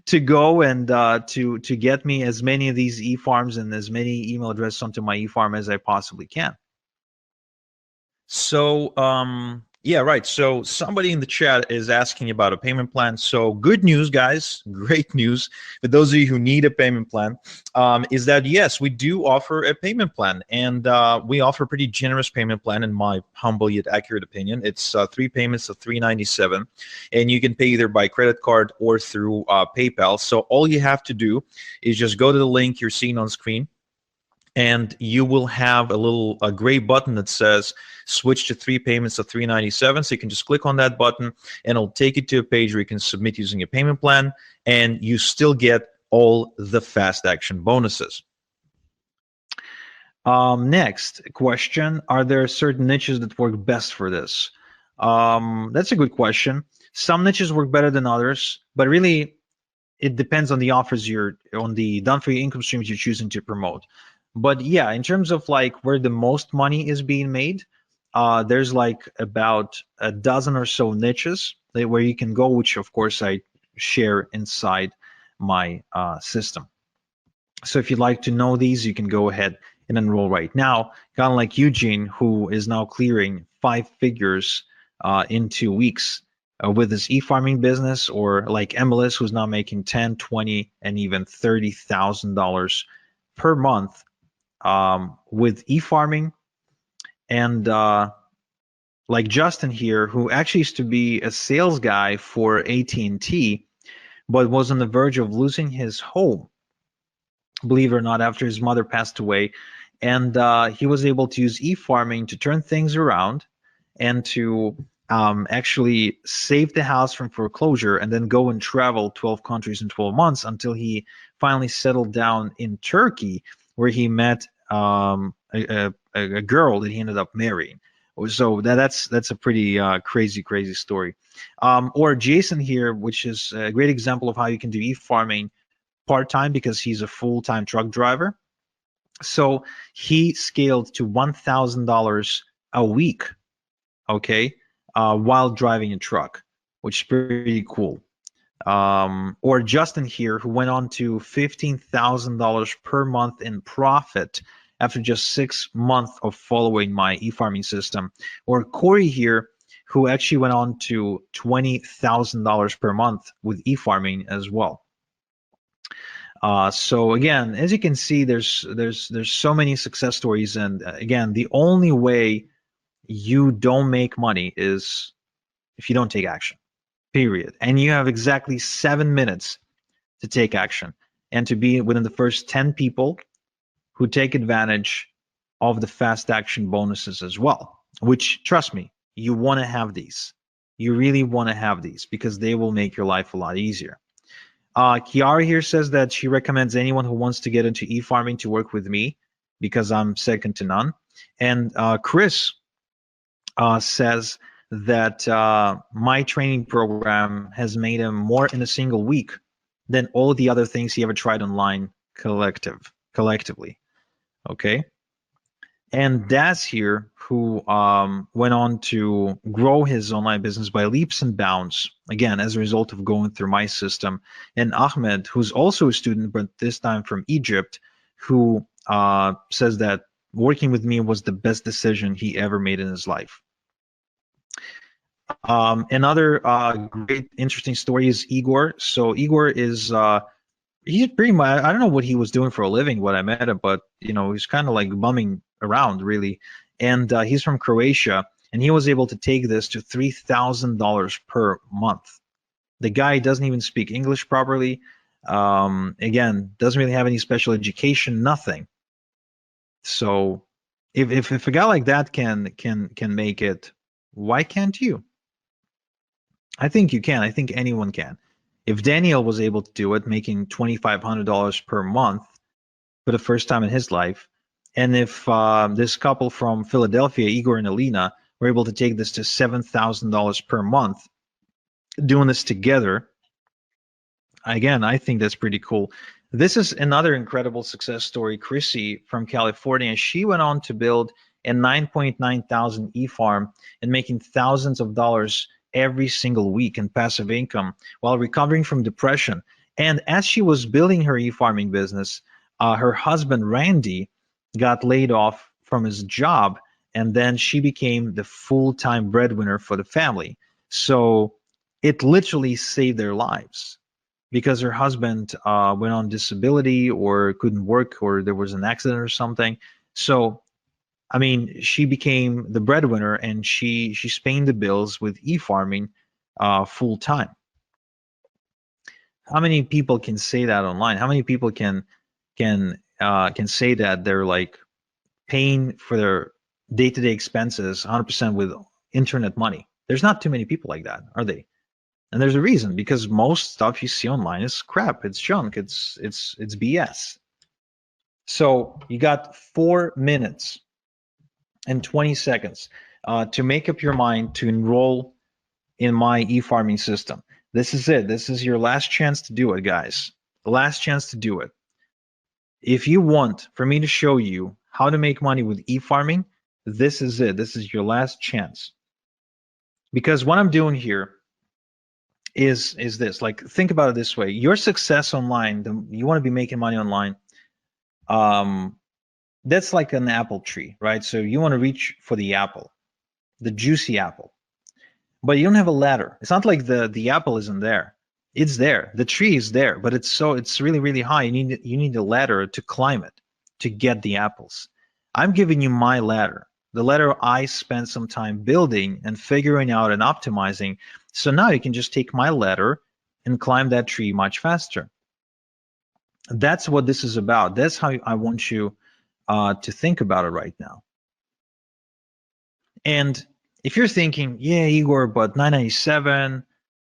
to go and to get me as many of these e-farms and as many email addresses onto my e-farm as I possibly can. So yeah, right. So somebody in the chat is asking about a payment plan. So good news, guys, great news for those of you who need a payment plan, is that yes, we do offer a payment plan, and we offer a pretty generous payment plan in my humble yet accurate opinion. It's 3 payments of $397, and you can pay either by credit card or through PayPal. So all you have to do is just go to the link you're seeing on screen, and you will have a gray button that says switch to 3 payments of $397. So you can just click on that button and it'll take you to a page where you can submit using a payment plan, and you still get all the fast action bonuses. Next question, are there certain niches that work best for this? That's a good question. Some niches work better than others, but really it depends on the offers on the done for you income streams you're choosing to promote. But yeah, in terms of like where the most money is being made, there's like about a dozen or so niches where you can go, which of course I share inside my system. So if you'd like to know these, you can go ahead and enroll right now. Kind of like Eugene, who is now clearing 5 figures in 2 weeks with his e-farming business, or like MLS, who's now making $10, $20, and even $30,000 per month with e-farming. And like Justin here, who actually used to be a sales guy for AT&T, but was on the verge of losing his home, believe it or not, after his mother passed away. And he was able to use e-farming to turn things around and to actually save the house from foreclosure, and then go and travel 12 countries in 12 months until he finally settled down in Turkey, where he met a girl that he ended up marrying. So that's a pretty crazy story. Or Jason here, which is a great example of how you can do e-farming part-time, because he's a full-time truck driver. So he scaled to $1,000 a week, okay, while driving a truck, which is pretty cool. Or Justin here, who went on to $15,000 per month in profit after just 6 months of following my e-farming system. Or Corey here, who actually went on to $20,000 per month with e-farming as well. So again, as you can see, there's so many success stories, and again, the only way you don't make money is if you don't take action, period. And you have exactly 7 minutes to take action and to be within the first 10 people who take advantage of the fast action bonuses as well, which, trust me, you want to have these. You really want to have these because they will make your life a lot easier. Kiara here says that she recommends anyone who wants to get into e-farming to work with me because I'm second to none. And Chris says that my training program has made him more in a single week than all the other things he ever tried online collectively. Okay. And Daz here, who went on to grow his online business by leaps and bounds, again, as a result of going through my system. And Ahmed, who's also a student, but this time from Egypt, who says that working with me was the best decision he ever made in his life. Another great, interesting story is Igor. So Igor is he's pretty much, I don't know what he was doing for a living when I met him, but you know, he's kind of like bumming around really. And he's from Croatia, and he was able to take this to $3,000 per month. The guy doesn't even speak English properly. Again, doesn't really have any special education, nothing. So if a guy like that can make it, why can't you? I think you can. I think anyone can. If Daniel was able to do it, making $2,500 per month for the first time in his life, and if this couple from Philadelphia, Igor and Alina, were able to take this to $7,000 per month, doing this together, again, I think that's pretty cool. This is another incredible success story. Chrissy from California, she went on to build a 9.9 thousand e-farm and making thousands of dollars every single week in passive income while recovering from depression. And as she was building her e-farming business, her husband Randy got laid off from his job, and then she became the full-time breadwinner for the family. So it literally saved their lives because her husband went on disability or couldn't work, or there was an accident or something. So I mean, she became the breadwinner, and she's paying the bills with e-farming full time. How many people can say that online? How many people can say that they're like paying for their day-to-day expenses 100% with internet money? There's not too many people like that, are they? And there's a reason, because most stuff you see online is crap. It's junk. It's BS. So you got 4 minutes and 20 seconds to make up your mind to enroll in my e-farming system. This is it. This is your last chance to do it, guys. The last chance to do it. If you want for me to show you how to make money with e-farming, this is it. This is your last chance. Because what I'm doing here is this. Like, think about it this way. Your success online, you want to be making money online. That's like an apple tree, right? So you want to reach for the apple, the juicy apple, but you don't have a ladder. It's not like the apple isn't there. It's there. The tree is there, but it's really, really high. You need a ladder to climb it to get the apples. I'm giving you my ladder, the ladder I spent some time building and figuring out and optimizing. So now you can just take my ladder and climb that tree much faster. That's what this is about. That's how I want you to think about it right now. And if you're thinking, yeah, Igor, but $997,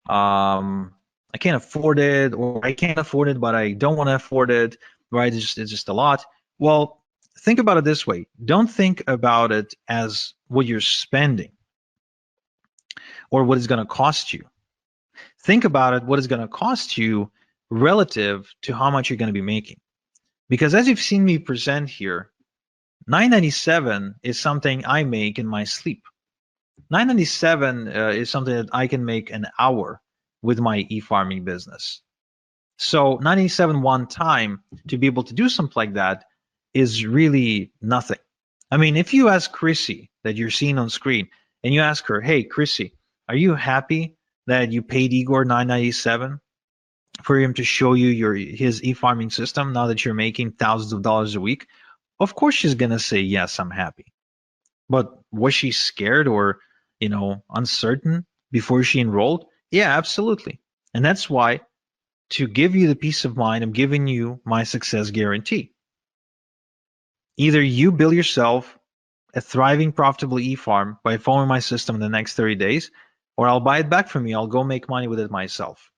I can't afford it, or I can't afford it, but I don't want to afford it, right? It's just a lot. Well, think about it this way. Don't think about it as what you're spending or what it's going to cost you. Think about it, what it's going to cost you relative to how much you're going to be making. Because as you've seen me present here, $997 is something I make in my sleep. $997 is something that I can make an hour with my e-farming business. So $997 one time to be able to do something like that is really nothing. I mean, if you ask Chrissy that you're seeing on screen, and you ask her, hey, Chrissy, are you happy that you paid Igor $9.97 for him to show you his e-farming system now that you're making thousands of dollars a week? Of course she's gonna say, yes, I'm happy. But was she scared or, uncertain before she enrolled? Yeah, absolutely. And that's why, to give you the peace of mind, I'm giving you my success guarantee. Either you build yourself a thriving, profitable e-farm by following my system in the next 30 days, or I'll buy it back from you. I'll go make money with it myself.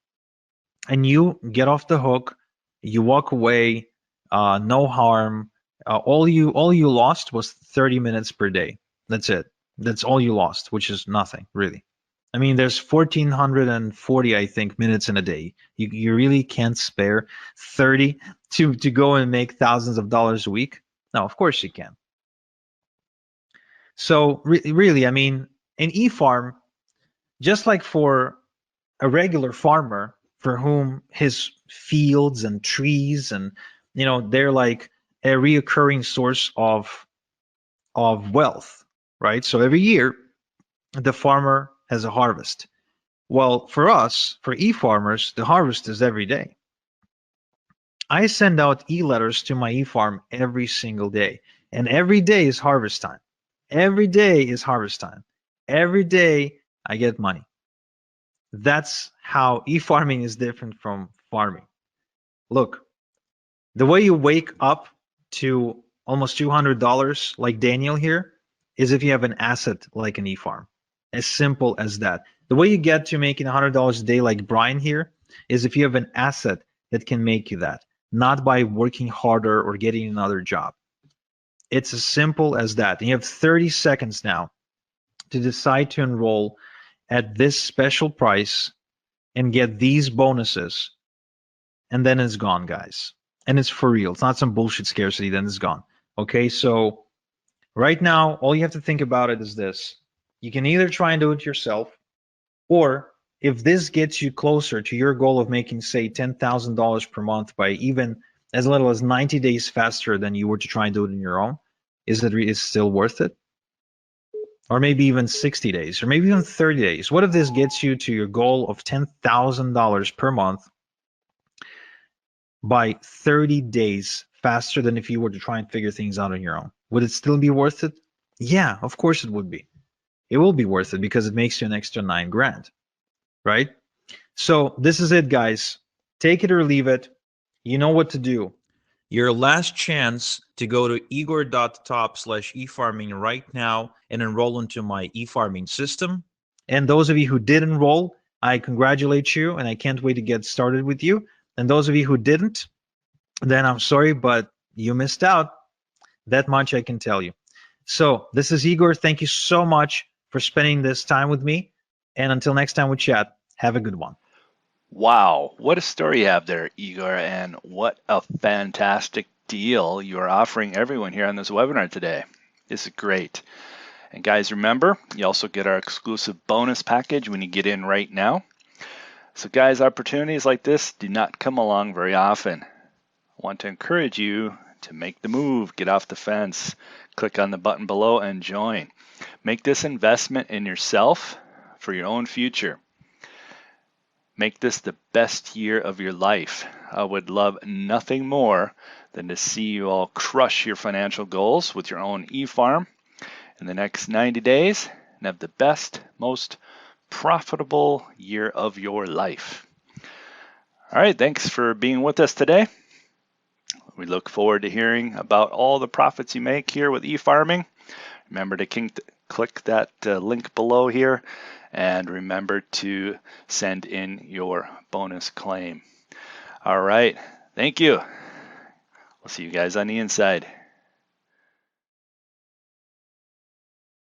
And you get off the hook, you walk away, no harm. All you lost was 30 minutes per day. That's it. That's all you lost, which is nothing really. I mean, there's 1,440, I think, minutes in a day. You really can't spare 30 to go and make thousands of dollars a week. No, of course you can. So really, I mean, an e-farm, just like for a regular farmer for whom his fields and trees and they're like a reoccurring source of wealth, right? So every year the farmer has a harvest. Well, for us, for e-farmers, the harvest is every day. I send out e-letters to my e-farm every single day, and every day is harvest time. Every day is harvest time. Every day I get money. That's how e-farming is different from farming. Look, the way you wake up to almost $200 like Daniel here is if you have an asset like an e-farm. As simple as that. The way you get to making $100 a day like Brian here is if you have an asset that can make you that, not by working harder or getting another job. It's as simple as that. And you have 30 seconds now to decide to enroll at this special price and get these bonuses, and then it's gone, guys. And it's for real. It's not some bullshit scarcity, then it's gone. Okay, so right now, all you have to think about it is this. You can either try and do it yourself, or if this gets you closer to your goal of making, say, $10,000 per month by even as little as 90 days faster than you were to try and do it on your own, is it still worth it? Or maybe even 60 days, or maybe even 30 days. What if this gets you to your goal of $10,000 per month by 30 days faster than if you were to try and figure things out on your own? Would it still be worth it? Yeah, of course it would be. It will be worth it because it makes you an extra 9 grand, right? So this is it, guys. Take it or leave it. You know what to do. Your last chance to go to igor.top/efarming right now and enroll into my e-farming system. And those of you who did enroll, I congratulate you and I can't wait to get started with you. And those of you who didn't, then I'm sorry, but you missed out. That much I can tell you. So this is Igor. Thank you so much for spending this time with me. And until next time we chat, have a good one. Wow, what a story you have there, Igor, and what a fantastic deal you are offering everyone here on this webinar today. This is great. And guys, remember, you also get our exclusive bonus package when you get in right now. So guys, opportunities like this do not come along very often. I want to encourage you to make the move, get off the fence, click on the button below and join. Make this investment in yourself for your own future. Make this the best year of your life. I would love nothing more than to see you all crush your financial goals with your own e-farm in the next 90 days and have the best, most profitable year of your life. All right, thanks for being with us today. We look forward to hearing about all the profits you make here with e-farming. Remember to click that link below here. And remember to send in your bonus claim. All right, thank you. We'll see you guys on the inside.